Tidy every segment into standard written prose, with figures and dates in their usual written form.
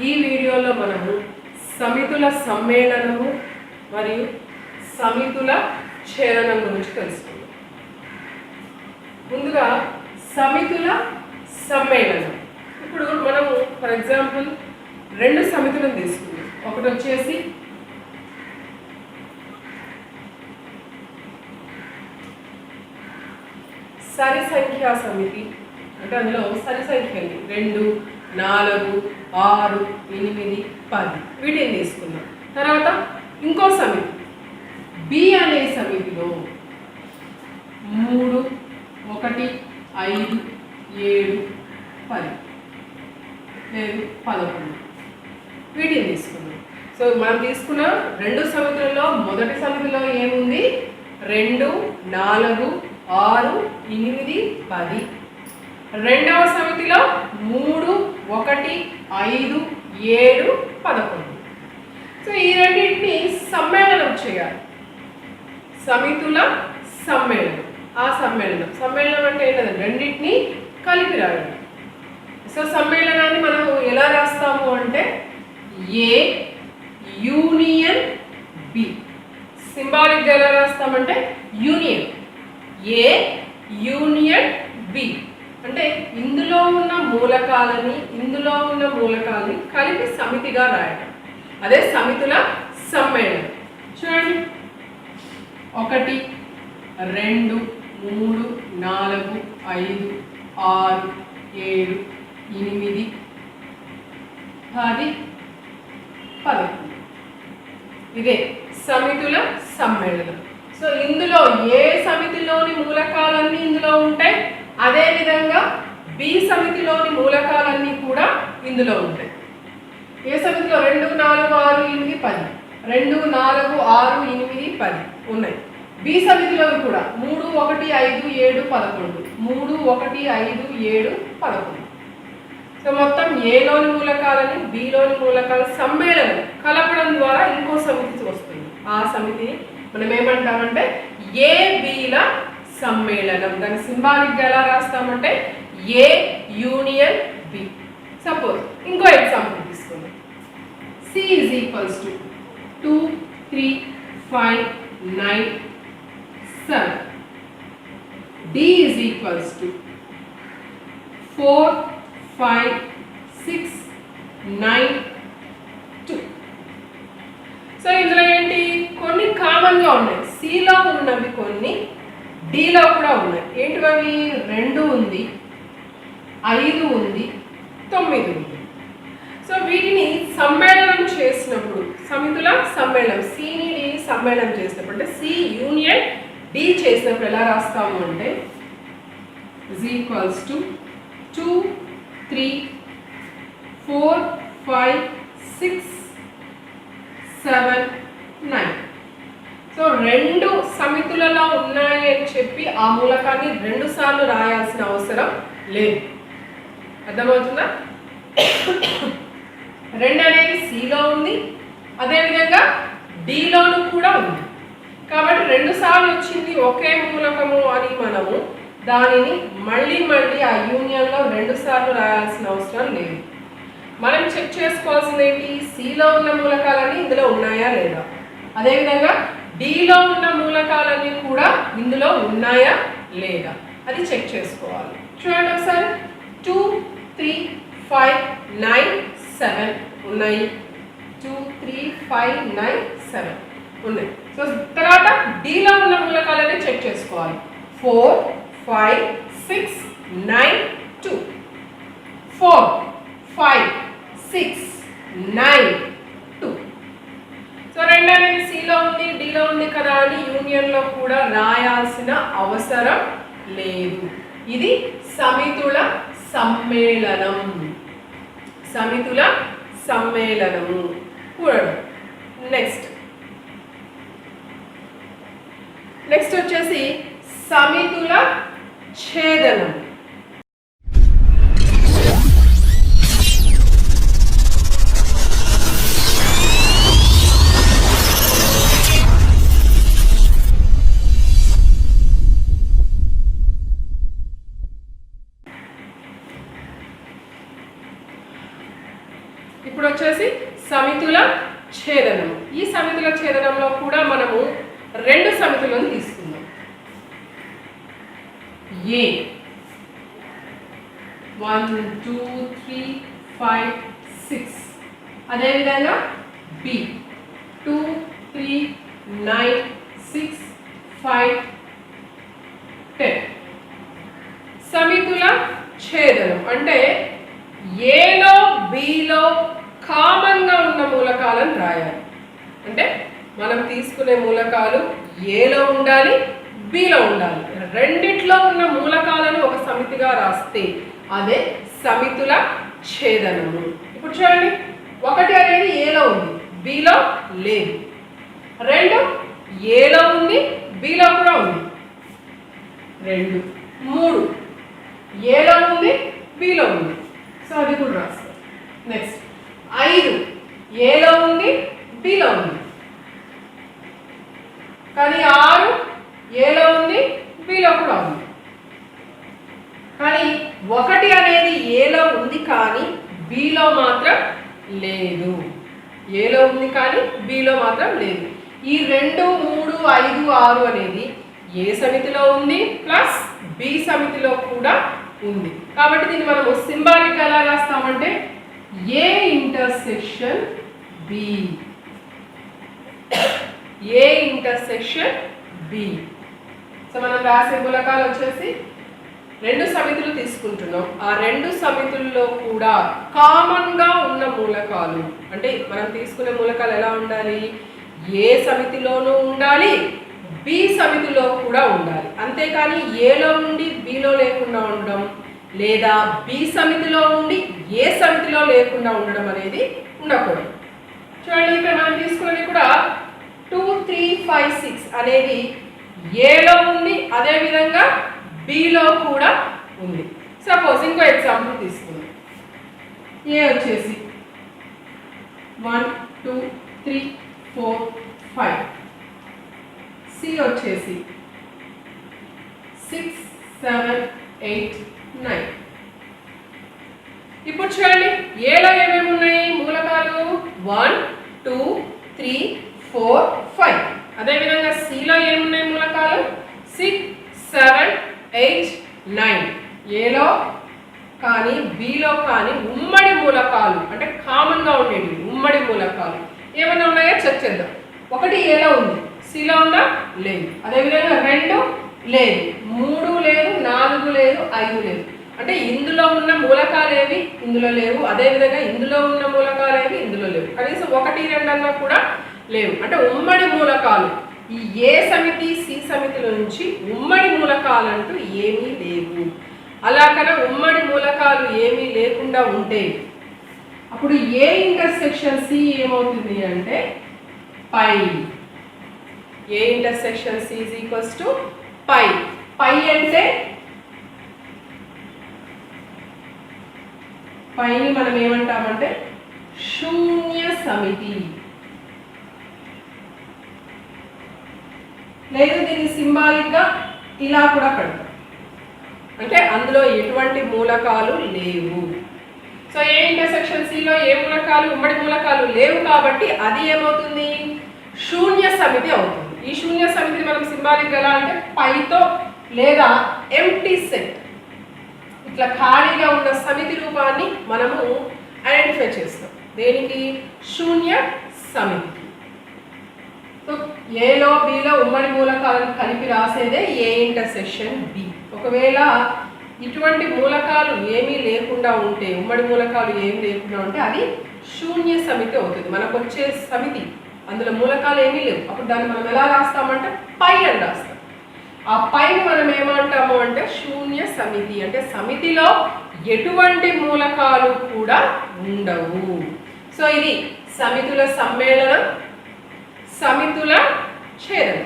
ఈ వీడియోలో మనము సమితుల సమ్మేళనము మరియు సమితుల ఛేదనం గురించి తెలుసుకుందాం. ముందుగా సమితుల సమ్మేళనం. ఇప్పుడు మనము ఫర్ ఎగ్జాంపుల్ రెండు సమితులను తీసుకుందాం. ఒకటి వచ్చేసి సరి సంఖ్యా సమితి, అంటే అందులో సరి సంఖ్యలు 2, 4, 6, 8, 10 వీటిని తీసుకున్నాం. తర్వాత ఇంకో సమితి బి అనే సమితిలో 3, 1, 5, 7, 10 లేదు 11 వీటిని తీసుకున్నాం. సో మనం తీసుకున్న రెండు సమితులలో మొదటి సమితిలో ఏముంది? 2, 4, 6, 8, 10. రెండవ సమితిలో 3, 1, 5, 7, 11. సో ఈ రెండింటిని సమ్మేళనం చేయాలి. సమితుల సమ్మేళనం. ఆ సమ్మేళనం అంటే ఏంటంటే రెండింటిని కలిపి రాయాలి. సో సమ్మేళనాన్ని మనం ఎలా రాస్తాము అంటే ఏ యూనియన్ బి. సింబాలిక్గా ఎలా రాస్తామంటే యూనియన్, ఏ యూనియన్ బి అంటే ఇందులో ఉన్న మూలకాలని కలిపి సమితిగా రాయడం. అదే సమితుల సమ్మేళనం. చూడండి 1, 2, 3, 4, 5, 6, 7, 8, 10, 11. ఇదే సమితుల సమ్మేళనం. సో ఇందులో ఏ సమితిలోని మూలకాలన్నీ ఇందులో ఉంటాయి, అదేవిధంగా బి సమితిలోని మూలకాలన్నీ కూడా ఇందులో ఉంటాయి. ఏ సమితిలో 2, 4, 6, 8, 10, 2, 4, 6, 8, 10 ఉన్నాయి. బి సమితిలో కూడా 3, 1, 5, 7, 11, 3, 1, 5, 7, 11. సో మొత్తం ఏలోని మూలకాలని బిలోని మూలకాల సమ్మేళనం కలపడం ద్వారా ఇంకో సమితి వస్తుంది. ఆ సమితిని మనం ఏమంటామంటే ఏ బిల సమ్మేళనం. దాని సింబాలిక్గా ఎలా రాస్తామంటే ఏ యూనియన్ బి. సపోజ్ ఇంకో ఎగ్జాంపుల్ తీసుకుందాం. C is equals to 2, 3, 5, 9, 7. D is equals to 4, 5, 6, 9, 2. So ఇందులో ఏంటి, కొన్ని కామన్గా ఉన్నాయి. సిలో ఉన్నవి కొన్ని డిలో కూడా ఉన్నాయి. ఏంటివి? 2 ఉంది, 5 ఉంది, 9 ఉంది. సో వీటిని సమ్మేళనం చేసినప్పుడు, సమితుల సమ్మేళనం, సిని డి సమ్మేళనం చేసినప్పుడు, అంటే సి యూనియన్ డి చేసినప్పుడు ఎలా రాస్తాము అంటే ఇజ్ ఈక్వల్స్ టు 2, 3, 4, 5, 6, 7, 9. సో రెండు సమితులలో ఉన్నాయి అని చెప్పి ఆ మూలకాన్ని 2 సార్లు రాయాల్సిన అవసరం లేదు. అర్థమవుతుందా? 2 అనేది సిలో ఉంది, అదేవిధంగా డిలోను కూడా ఉంది. కాబట్టి 2 సార్లు వచ్చింది ఒకే మూలకము అని మనము దానిని మళ్ళీ ఆ యూనియన్లో 2 సార్లు రాయాల్సిన అవసరం లేదు. మనం చెక్ చేసుకోవాల్సింది ఏంటి? సిలో ఉన్న మూలకాలన్నీ ఇందులో ఉన్నాయా లేదా, అదేవిధంగా డిలో ఉన్న మూలకాలన్నీ కూడా ఇందులో ఉన్నాయా లేదా అది చెక్ చేసుకోవాలి. చూడండి ఒకసారి 2, 3, 5, 9, 7 ఉన్నాయి. 2, 3, 5, 9, 7 ఉన్నాయి. సో తర్వాత డిలో ఉన్న మూలకాలన్నీ చెక్ చేసుకోవాలి. 4, 5, 6, 9, 2. 4, 5, 6, 9, 2. సో 2 అనేది సిలో ఉంది, డిలో ఉంది కదా అని యూనియన్లో కూడా రాయాల్సిన అవసరం లేదు. ఇది సమితుల సమ్మేళనం. సమితుల సమ్మేళనము. చూడండి నెక్స్ట్ వచ్చేసి సమితుల ఛేదనం. ఇప్పుడు వచ్చేసి సమితుల ఛేదనం. ఈ సమితుల ఛేదనంలో కూడా మనము రెండు సమితులను తీసుకుందాం. ఏ 1 2 3 5 6, అదేవిధంగా బి 2 3 9 6 5 10. సమితుల ఛేదనం అంటే ఏలో బిలో కామన్గా ఉన్న మూలకాలను రాయాలి. అంటే మనం తీసుకునే మూలకాలు ఏలో ఉండాలి, బిలో ఉండాలి. రెండిట్లో ఉన్న మూలకాలను ఒక సమితిగా రాస్తే అదే సమితుల ఛేదనము. ఇప్పుడు చూడండి, 1 అనేది ఏలో ఉంది, బిలో లేదు. 2 ఏలో ఉంది, బిలో కూడా ఉంది. 2 3 ఏలో ఉంది, బిలో ఉంది. సో అది కూడా రాస్తాం. నెక్స్ట్ 5 ఏలో ఉంది, బిలో ఉంది. కానీ 6 ఏలో ఉంది, బిలో కూడా ఉంది. కానీ 1 అనేది ఏలో ఉంది కానీ బిలో మాత్రం లేదు. ఏలో ఉంది కానీ బిలో మాత్రం లేదు. ఈ 2 3 5 6 అనేది ఏ సమితిలో ఉంది ప్లస్ బి సమితిలో కూడా ఉంది. కాబట్టి దీన్ని మనము సింబాలిక్ ఎలా రాస్తామంటే A intersection B, A intersection B. So మనం రాసే మూలకాలు వచ్చేసి రెండు సమితులు తీసుకుంటున్నాం. ఆ రెండు సమితుల్లో కూడా కామన్గా ఉన్న మూలకాలు అంటే మనం తీసుకునే మూలకాలు ఎలా ఉండాలి, ఏ సమితిలోనూ ఉండాలి, బి సమితిలో కూడా ఉండాలి. అంతేకాని ఏలో ఉండి బిలో లేకుండా ఉండడం లేదా బి సమితిలో ఉండి ఏ సమితిలో లేకుండా ఉండడం అనేది ఉండకూడదు. చూడండి, ఇక్కడ మనం తీసుకునేది కూడా 2 3 5 6 అనేది ఏలో ఉంది, అదేవిధంగా బిలో కూడా ఉంది. సపోజ్ ఇంకో ఎగ్జాంపుల్ తీసుకుందాం. ఏ వచ్చేసి 1 2 3 4 5, సి వచ్చేసి 6 7 8 9. ఇప్పుడు చూడండి, ఏలో ఏమేమి ఉన్నాయి మూలకాలు 1 2 3 4 5. అదేవిధంగా సిలో ఏమున్నాయి మూలకాలు 6 7 8 9. ఏలో కానీ బిలో కానీ ఉమ్మడి మూలకాలు అంటే కామన్గా ఉండేవి ఉమ్మడి మూలకాలు ఏమైనా ఉన్నాయో చెక్ చేద్దాం. 1 ఏలో ఉంది, సిలో ఉందా లేదు. అదేవిధంగా 2 లేదు, 3 లేదు, 4 లేదు, 5 లేదు. అంటే ఇందులో ఉన్న మూలకాలు ఏవి ఇందులో లేవు, అదేవిధంగా ఇందులో ఉన్న మూలకాలు ఏవి ఇందులో లేవు. కనీసం 1 2 అన్నా కూడా లేవు. అంటే ఉమ్మడి మూలకాలు ఈ ఏ సమితి సి సమితిలో నుంచి ఉమ్మడి మూలకాలు అంటూ ఏమీ లేవు. అలాగన ఉమ్మడి మూలకాలు ఏమీ లేకుండా ఉంటే అప్పుడు ఏ ఇంటర్సెక్షన్ సి ఏమవుతుంది అంటే phi. A intersection C is equals to phi. Phi అంటే పైని మనం ఏమంటామంటే శూన్య సమితి. లేదు దీన్ని సింబాలిక్గా ఇలా కూడా పెడతాం, అంటే అందులో ఎటువంటి మూలకాలు లేవు. సో ఏ ఇంటర్సెక్షన్ సిలో ఏ మూలకాలు ఉమ్మడి మూలకాలు లేవు కాబట్టి అది ఏమవుతుంది శూన్య సమితి అవుతుంది. ఈ శూన్య సమితిని మనం సింబాలిక్గా ఎలా అంటే పైతో లేదా ఎంప్టీ సెట్ ఇట్లా ఖాళీగా ఉన్న సమితి రూపాన్ని మనము ఐడెంటిఫై చేస్తాం. దేనికి శూన్య సమితి. సో ఏలో బిలో ఉమ్మడి మూలకాలను కలిపి రాసేదే ఏ ఇంటర్సెక్షన్ బి. ఒకవేళ ఇటువంటి మూలకాలు ఏమీ లేకుండా ఉంటే ఉమ్మడి మూలకాలు ఏమీ లేకుండా ఉంటే అది శూన్య సమితి అవుతుంది. మనకు వచ్చే సమితి అందులో మూలకాలు ఏమీ లేవు, అప్పుడు దాన్ని మనం ఎలా రాస్తామంటే పై అని రాస్తాం. ఆ పైని మనం ఏమంటాము అంటే శూన్య సమితి, అంటే సమితిలో ఎటువంటి మూలకాలు కూడా ఉండవు. సో ఇది సమితుల సమ్మేళనం, సమితుల ఛేదనం.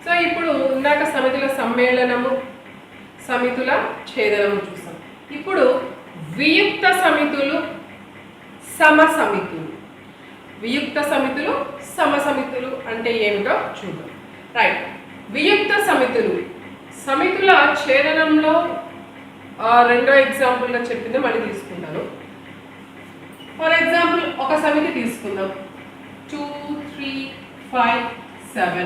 సో ఇప్పుడు ఇందాక సమితుల సమ్మేళనము, సమితుల ఛేదనము చూసాం. ఇప్పుడు వియుక్త సమితులు, సమసమితులు. వియుక్త సమితులు, సమసమితులు అంటే ఏమిటో చూద్దాం. రైట్, వియుక్త సమితులు సమితుల ఛేదనంలో రెండో ఎగ్జాంపుల్గా చెప్పింది మళ్ళీ తీసుకుంటాను. ఫర్ ఎగ్జాంపుల్ ఒక సమితి తీసుకుందాం, 2, 3, 5, 7.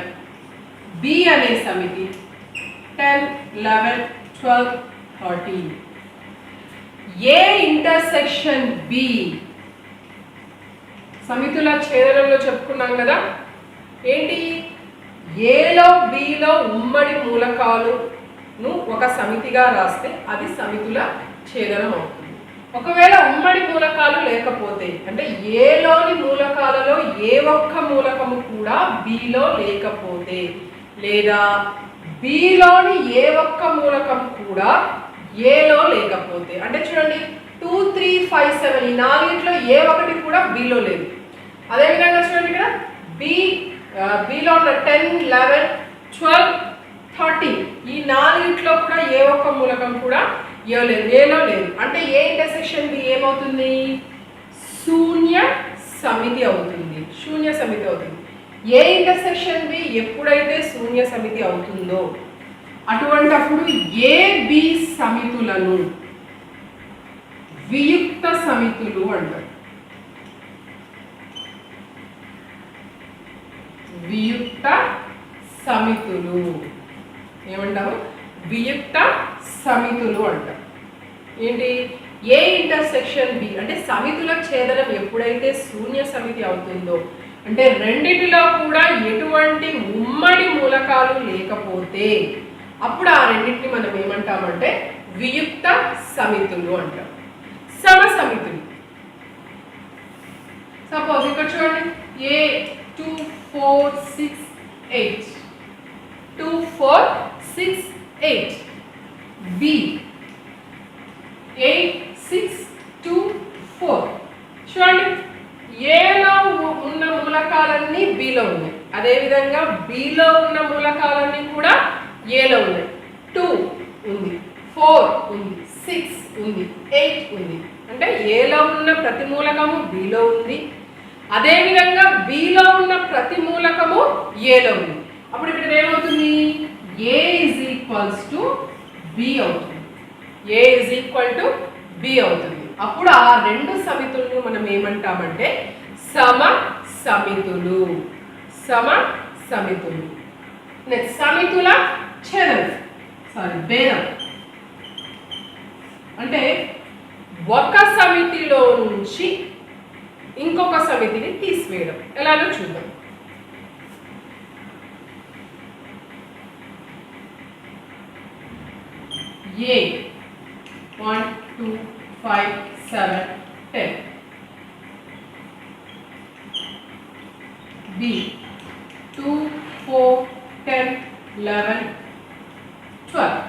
బి అనే సమితి 10, 11, 12, 13. ఏ ఇంటర్సెక్షన్ బి. సమితుల ఛేదనంలో చెప్పుకున్నాం కదా, ఏంటి, ఏలో బిలో ఉమ్మడి మూలకాలను ఒక సమితిగా రాస్తే అది సమితుల ఛేదనం అవుతుంది. ఒకవేళ ఉమ్మడి మూలకాలు లేకపోతే, అంటే ఏలోని మూలకాలలో ఏ ఒక్క మూలకము కూడా బిలో లేకపోతే, లేదా బిలోని ఏ ఒక్క మూలకం కూడా ఏలో లేకపోతే, అంటే చూడండి 2, 3, 5, 7 ఈ నాలుగిట్లో ఏ ఒకటి కూడా బిలో లేదు. అదేవిధంగా చూడండి ఇక్కడ బిలో ఉన్న 10, 11, 12, 13 ఈ నాలుగిట్లో కూడా ఏ ఒక్క మూలకం కూడా ఏలో లేదు. అంటే ఏ ఇంటర్సెక్షన్ బి ఏమవుతుంది, శూన్య సమితి అవుతుంది. శూన్య సమితి అవుతుంది. ఏ ఇంటర్సెక్షన్ బి ఎప్పుడైతే శూన్య సమితి అవుతుందో అటువంటప్పుడు ఏ బి సమితులను వియుక్త సమితులు అంటారు. వియుక్త సమితులు ఏమంటారు, వియుక్త సమితులు అంటారు. ఏంటి, ఏ ఇంటర్సెక్షన్ బి అంటే సమితుల ఛేదనం ఎప్పుడైతే శూన్య సమితి అవుతుందో, అంటే రెండిటిలో కూడా ఎటువంటి ఉమ్మడి మూలకాలు లేకపోతే అప్పుడు ఆ రెండింటిని మనం ఏమంటామంటే వియుక్త సమితులు అంటాం. సమసమితులు, సపోజ్ ఇక్కడ చూడండి, ఏ 2, 4, 6, 8, 2, 4, 6, 8. బి 8, 6, 2, 4. చూడండి, ఏలో ఉన్న మూలకాలన్నీ బిలో ఉన్నాయి, అదేవిధంగా బిలో ఉన్న మూలకాలన్నీ కూడా ఏలో ఉన్నాయి. 2 ఉంది, 4 ఉంది, 6 ఉంది, 8 ఉంది. అంటే ఏలో ఉన్న ప్రతి మూలకము బిలో ఉంది, అదేవిధంగా బిలో ఉన్న ప్రతి మూలకము ఏలో ఉంది. అప్పుడు ఇక్కడ ఏమవుతుంది, ఏ ఈజ్ ఈక్వల్స్ టు బి అవుతుంది. ఏ ఈజ్ ఈక్వల్ టు బి అవుతుంది. అప్పుడు ఆ రెండు సమితులను మనం ఏమంటామంటే సమ సమితులు. సమ సమితులు. నెక్స్ట్ సమితుల ఛేదనం, భేదం. అంటే ఒక సమితిలో నుంచి ఇంకొక సమితిని తీసివేయడం. ఎలానో చూద్దాం. ఏ 1, 2, 5, 7, 10. బి 2, 4, 10, 11, 12.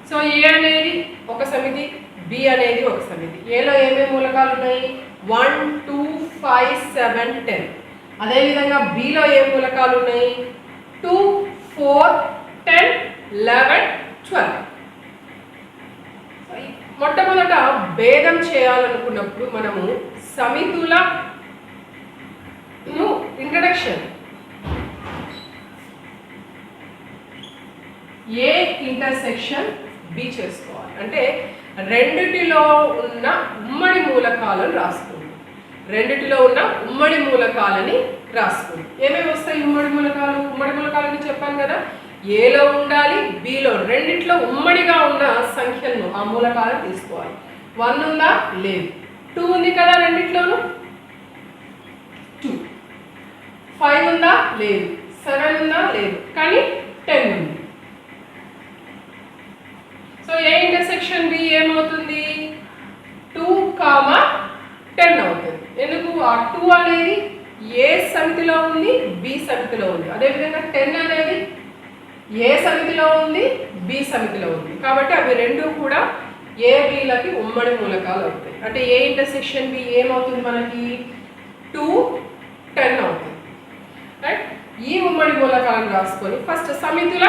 సో ఏ అనేది ఒక సమితి, బి అనేది ఒక సమితి. ఏలో ఏమేమి మూలకాలు ఉన్నాయి, 1, 2, 5, 7, 10. అదేవిధంగా బిలో ఏ మూలకాలు ఉన్నాయి, 2, 4, 10, 11, 12. మొట్టమొదట భేదం చేయాలనుకున్నప్పుడు మనము సమితుల ఇంట్రడక్షన్, ఏ ఇంటర్సెక్షన్ బి చేసుకోవాలి. అంటే రెండిటిలో ఉన్న ఉమ్మడి మూలకాలను రాసుకుంది. రెండిటిలో ఉన్న ఉమ్మడి మూలకాలని రాసుకుంది. ఏమేమి వస్తాయి ఉమ్మడి మూలకాలు? ఉమ్మడి మూలకాలని చెప్పాను కదా, ఏలో ఉండాలి, బిలో, రెండిట్లో ఉమ్మడిగా ఉన్న సంఖ్యలను ఆ మూలకాలను తీసుకోవాలి. 1 ఉందా, లేదు. 2 ఉంది కదా రెండిట్లోనూ, 2. 5 ఉందా, లేదు. 7 ఉందా, లేదు. కానీ 10 ఉంది. సో ఏ ఇంటర్సెక్షన్ బి ఏమవుతుంది, 2, 10 అవుతుంది. ఎందుకు, ఆ 2 అనేది ఏ సమితిలో ఉంది, బి సమితిలో ఉంది. అదేవిధంగా 10 అనేది ఏ సమితిలో ఉంది, బి సమితిలో ఉంది. కాబట్టి అవి రెండు కూడా ఏ బిలకి ఉమ్మడి మూలకాలు అవుతాయి. అంటే ఏ ఇంటర్సెక్షన్ బి ఏమవుతుంది మనకి, 2, 10 అవుతుంది. రైట్, ఈ ఉమ్మడి మూలకాలను రాసుకొని ఫస్ట్ సమితుల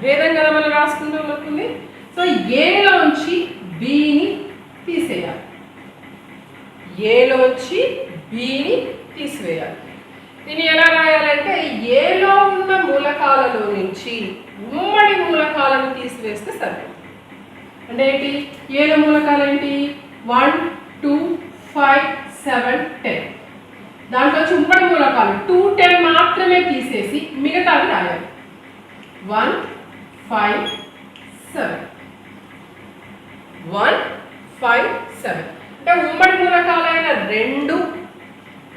భేదం కదా మనం రాసుకుంటాం అనుకుంది. సో ఏలోంచి బిని తీసేయాలి. ఏలోంచి బిని తీసివేయాలి. దీన్ని ఎలా రాయాలంటే ఏలో ఉన్న మూలకాలలో నుంచి ఉమ్మడి మూలకాలను తీసివేస్తే సరిపోతుంది. అంటే ఏంటి? ఏలో మూలకాలు ఏంటి? 1, 2, 5, 7, 10. దాంట్లో ఉమ్మడి మూలకాలు 2, 10 మాత్రమే తీసేసి మిగతావి రాయాలి. 1, 5, 7. 1, 5, 7. అంటే ఉమ్మడి మూలకాలైన 2,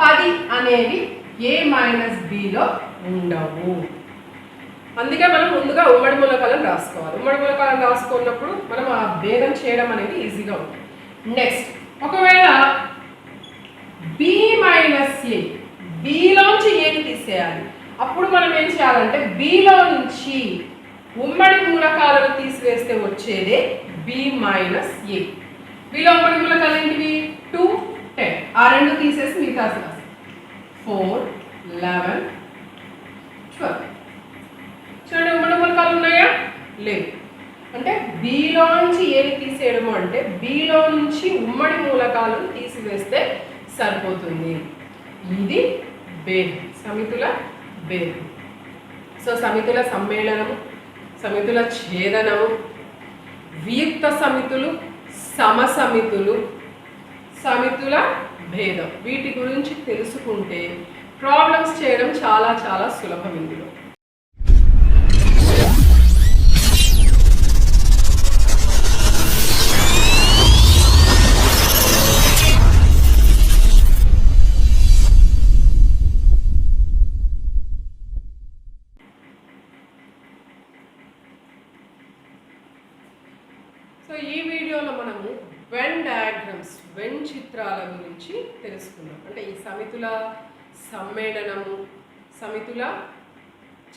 10 అనేవి A మైనస్ బిలో ఉండవు. అందుకే మనం ముందుగా ఉమ్మడి మూలకాలను రాసుకోవాలి. ఉమ్మడి మూలకాలను రాసుకున్నప్పుడు మనం ఆ భేదం చేయడం అనేది ఈజీగా ఉంటుంది. నెక్స్ట్, ఒకవేళ బి మైనస్ ఏ, బిలోంచి ఏని తీసేయాలి. అప్పుడు మనం ఏం చేయాలంటే బిలో నుంచి ఉమ్మడి మూలకాలను తీసివేస్తే వచ్చేదే బి మైనస్ ఏ. బిలో ఉమ్మడి మూలకాలు ఏంటివి? 2, 10. ఆ రెండు తీసేసి మిగతా 4, 11, 12. చూడండి, ఉమ్మడి మూలకాలు ఉన్నాయా? లేవు. అంటే బిలో నుంచి ఏని తీసేయడము అంటే బిలో నుంచి ఉమ్మడి మూలకాలను తీసివేస్తే సరిపోతుంది. ఇది భేదం, సమితుల భేదం. సో సమితుల సమ్మేళనము, సమితుల ఛేదనము, వియుక్త సమితులు, సమసమితులు, సమితుల భేదం, వీటి గురించి తెలుసుకుంటే ప్రాబ్లమ్స్ చేయడం చాలా చాలా సులభం. ఇందులో సో ఈ వీడియోలో మనము వెన్ డయాగ్రమ్స్, వెన్ చిత్రాల గురించి తెలుసుకుందాం. అంటే ఈ సమితుల సమ్మేళనము, సమితుల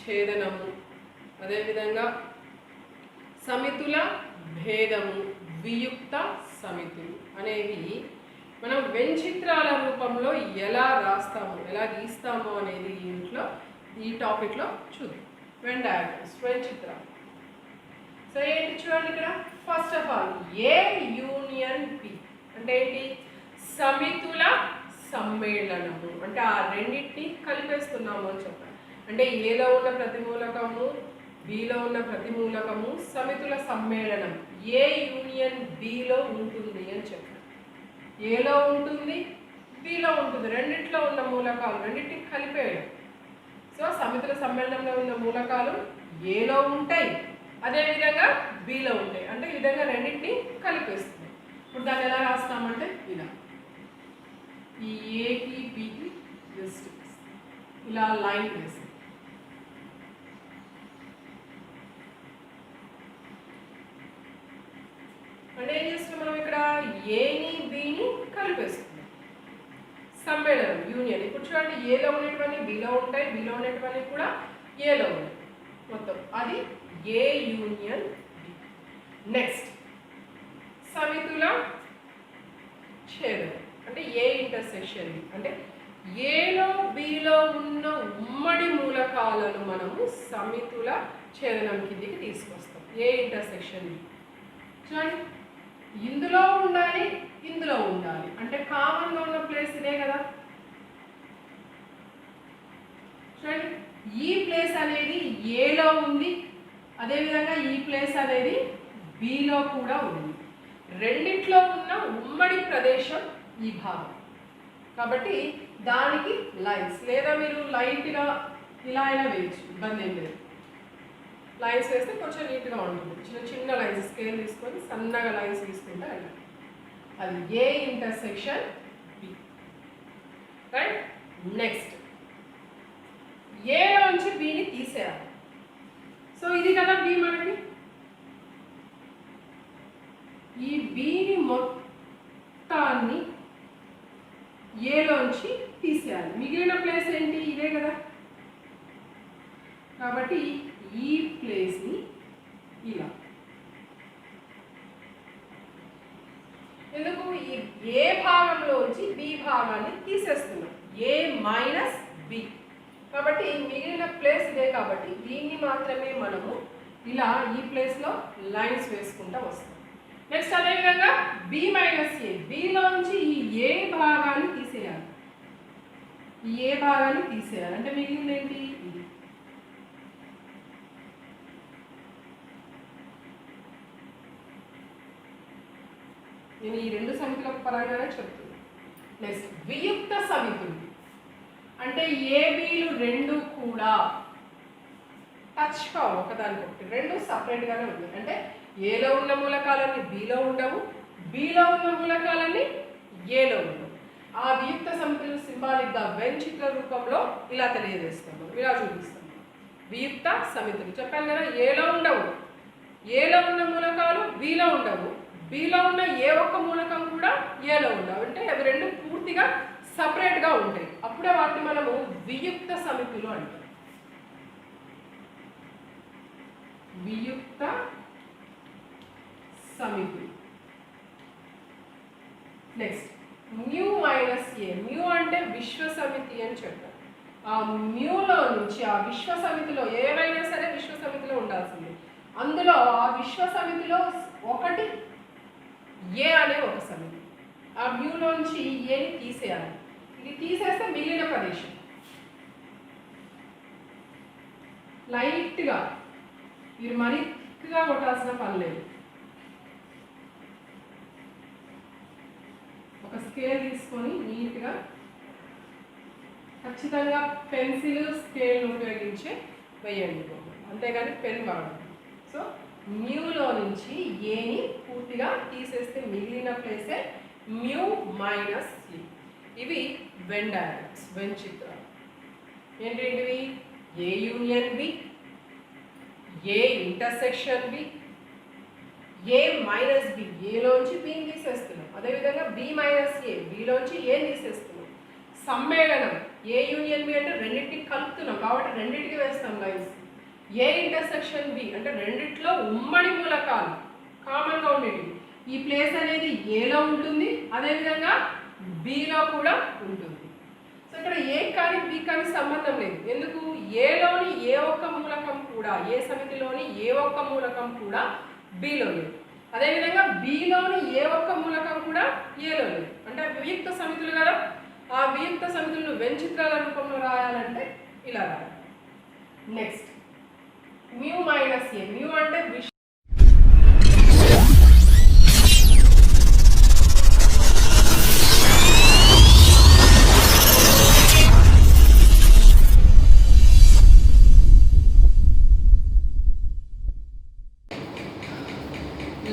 ఛేదనము, అదేవిధంగా సమితుల భేదము, వియుక్త సమితులు అనేవి మనం వెన్ చిత్రాల రూపంలో ఎలా రాస్తాము, ఎలా గీస్తాము అనేది ఈ టాపిక్లో చూద్దాం. వెన్ డయాగ్రమ్స్, వెన్ చిత్రాలు. సో ఏంటి చూడండి ఇక్కడ, first of all A union B అంటే ఏంటి? సమితుల సమ్మేళనము. అంటే ఆ రెండింటిని కలిపేస్తున్నాము అని చెప్పాలి. అంటే ఏలో ఉన్న ప్రతిమూలకము, బిలో ఉన్న ప్రతిమూలకము సమితుల సమ్మేళనం ఏ యూనియన్ బిలో ఉంటుంది అని చెప్పాలి. ఏలో ఉంటుంది, బిలో ఉంటుంది, రెండిట్లో ఉన్న మూలకాలు రెండింటిని కలిపేయడం. సో సమితుల సమ్మేళనంలో ఉన్న మూలకాలు ఏలో ఉంటాయి, అదేవిధంగా బిలో ఉంటాయి. అంటే ఈ విధంగా రెండింటిని కలిపేస్తుంది. ఇప్పుడు దాన్ని ఎలా రాస్తామంటే ఇలా, ఈ ఏకి బికి డిస్టెన్స్ ఇలా లైన్ వేసి అంటే ఏం చేస్తున్నాం మనం ఇక్కడ? ఏని బిని కలిపేస్తున్నాం. సమ్మేళనం, యూనియన్. ఇప్పుడు చూడండి, ఏలో ఉండేటివన్నీ బిలో ఉంటాయి, బిలో ఉండేటివన్నీ కూడా ఏలో ఉంటాయి. మొత్తం అది ఏ యూనియన్ బి. నెక్స్ట్ సమితుల ఛేదనం అంటే ఏ ఇంటర్సెక్షన్ బి. అంటే ఏలో బిలో ఉన్న ఉమ్మడి మూలకాలను మనము సమితుల ఛేదనం కిందికి తీసుకొస్తాం. A intersection B. చూడండి, ఇందులో ఉండాలి, ఇందులో ఉండాలి. అంటే కామన్గా ఉన్న ప్లేస్ ఇదే కదా. చూడండి, ఈ ప్లేస్ అనేది ఏలో ఉంది, అదేవిధంగా ఈ ప్లేస్ అనేది బిలో కూడా ఉంది. రెండిట్లో ఉన్న ఉమ్మడి ప్రదేశం ఈ భాగం. కాబట్టి దానికి లైన్స్, లేదా మీరు లైట్గా ఇలా అయినా వేయచ్చు, ఇబ్బంది ఏం లేదు. లైన్స్ వేస్తే కొంచెం నీట్గా ఉంటుంది. చిన్న చిన్న లైన్స్ స్కేల్ తీసుకొని సన్నగా లైన్స్ తీసుకుంటే వెళ్ళాలి. అది A intersection B. Right. Next A నుంచి బిని తీసేయాలి. సో ఇది కదా బి మనకి. ఈ బిని మొత్తాన్ని ఏలోంచి తీసేయాలి. మిగిలిన ప్లేస్ ఏంటి? ఇదే కదా. కాబట్టి ఈ ప్లేస్ని ఇలా, ఎందుకు ఈ ఏ భాగంలోంచి బి భాగాన్ని తీసేస్తున్నాం, ఏ మైనస్ బి. కాబట్టి మిగిలిన ప్లేస్ ఇదే కాబట్టి దీన్ని మాత్రమే మనము ఇలా ఈ ప్లేస్లో లైన్స్ వేసుకుంటూ వస్తాం. నెక్స్ట్ అదేవిధంగా బి మైనస్ ఏ, బిలోంచి ఈ ఏ భాగం ఈ ఏ భాగాన్ని తీసేయాలి. అంటే మిగిలింది ఏంటి? ఇది. నేను ఈ రెండు సమితుల పరంగానే చెప్తున్నాను. నెక్స్ట్ వియుక్త సమితులు అంటే ఏబీలు రెండు కూడా టచ్ కావు ఒకదానికొకటి, రెండు సపరేట్గానే ఉన్నాయి. అంటే ఏలో ఉన్న మూలకాలన్నీ బీలో ఉండవు, బీలో ఉన్న మూలకాలన్నీ ఏలో ఉండవు. ఆ వియుక్త సమితులు సింబాలిక్గా వెన్ చిత్ర రూపంలో ఇలా తెలియజేస్తాము, ఇలా చూపిస్తాము. వియుక్త సమితులు చెప్పాను కదా, ఏలో ఉండవు, ఏలో ఉన్న మూలకాలు బీలో ఉండవు, బీలో ఉన్న ఏ ఒక్క మూలకం కూడా ఏలో ఉండవు. అంటే అవి రెండు పూర్తిగా సపరేట్గా ఉంటాయి. అప్పుడే వాటిని మనము వియుక్త సమితులు అంటాం. వియుక్త సమితి. నెక్స్ట్ మ్యూ మైనస్ ఏ. మ్యూ అంటే విశ్వ సమితి అని చెప్పారు. ఆ మ్యూలో నుంచి ఆ విశ్వ సమితిలో ఏవైనా సరే విశ్వ సమితిలో ఉండాల్సింది. అందులో ఆ విశ్వ సమితిలో ఒకటి ఏ అనే ఒక సమితి. ఆ మ్యూలోంచి ఏని తీసేయాలి. ఇది తీసేస్తే మిగిలిన ప్రదేశం లైట్గా, మీరు మరీ థిక్గా కొట్టాల్సిన పని లేదు. ఒక స్కేల్ తీసుకొని నీట్గా, ఖచ్చితంగా పెన్సిల్ స్కేల్ ఉపయోగించి వేయండి, అంతేగాని పెన్ వాడండి. సో మ్యూలో నుంచి ఏని పూర్తిగా తీసేస్తే మిగిలిన ప్లేసే మ్యూ మైనస్ ఏ. ఇవి వెన్ డయాగ్రమ్స్, వెన్ చిత్రాలు. ఏంటివి? A union B, A intersection B, A minus B, ఏలోంచి బిని తీసేస్తున్నాం. అదేవిధంగా బి మైనస్ ఏ, బిలోంచి ఏ తీసేస్తున్నాం. సమ్మేళనం ఏ యూనియన్ బి అంటే రెండింటికి కలుపుతున్నాం కాబట్టి రెండింటికి వేస్తాం లైన్స్. ఏ ఇంటర్సెక్షన్ బి అంటే రెండిట్లో ఉమ్మడి మూలకాలు కామన్గా ఉండేవి. ఈ ప్లేస్ అనేది ఏలో ఉంటుంది, అదేవిధంగా బిలో కూడా ఉంటుంది. సో ఇక్కడ ఏ కానీ బి కానీ సంబంధం లేదు. ఎందుకు? ఏలోని ఏ ఒక్క మూలకం కూడా, ఏ సమితిలోని ఏ ఒక్క మూలకం కూడా బిలో లేదు. అదేవిధంగా బిలోని ఏ ఒక్క మూలకం కూడా ఏలో లేదు. అంటే వియుక్త సమితులు కదా, ఆ వియుక్త సమితులను వెన్ చిత్రాల రూపంలో రాయాలంటే ఇలా రాయాలి. నెక్స్ట్ మ్యూ మైనస్ ఏ. మ్యూ అంటే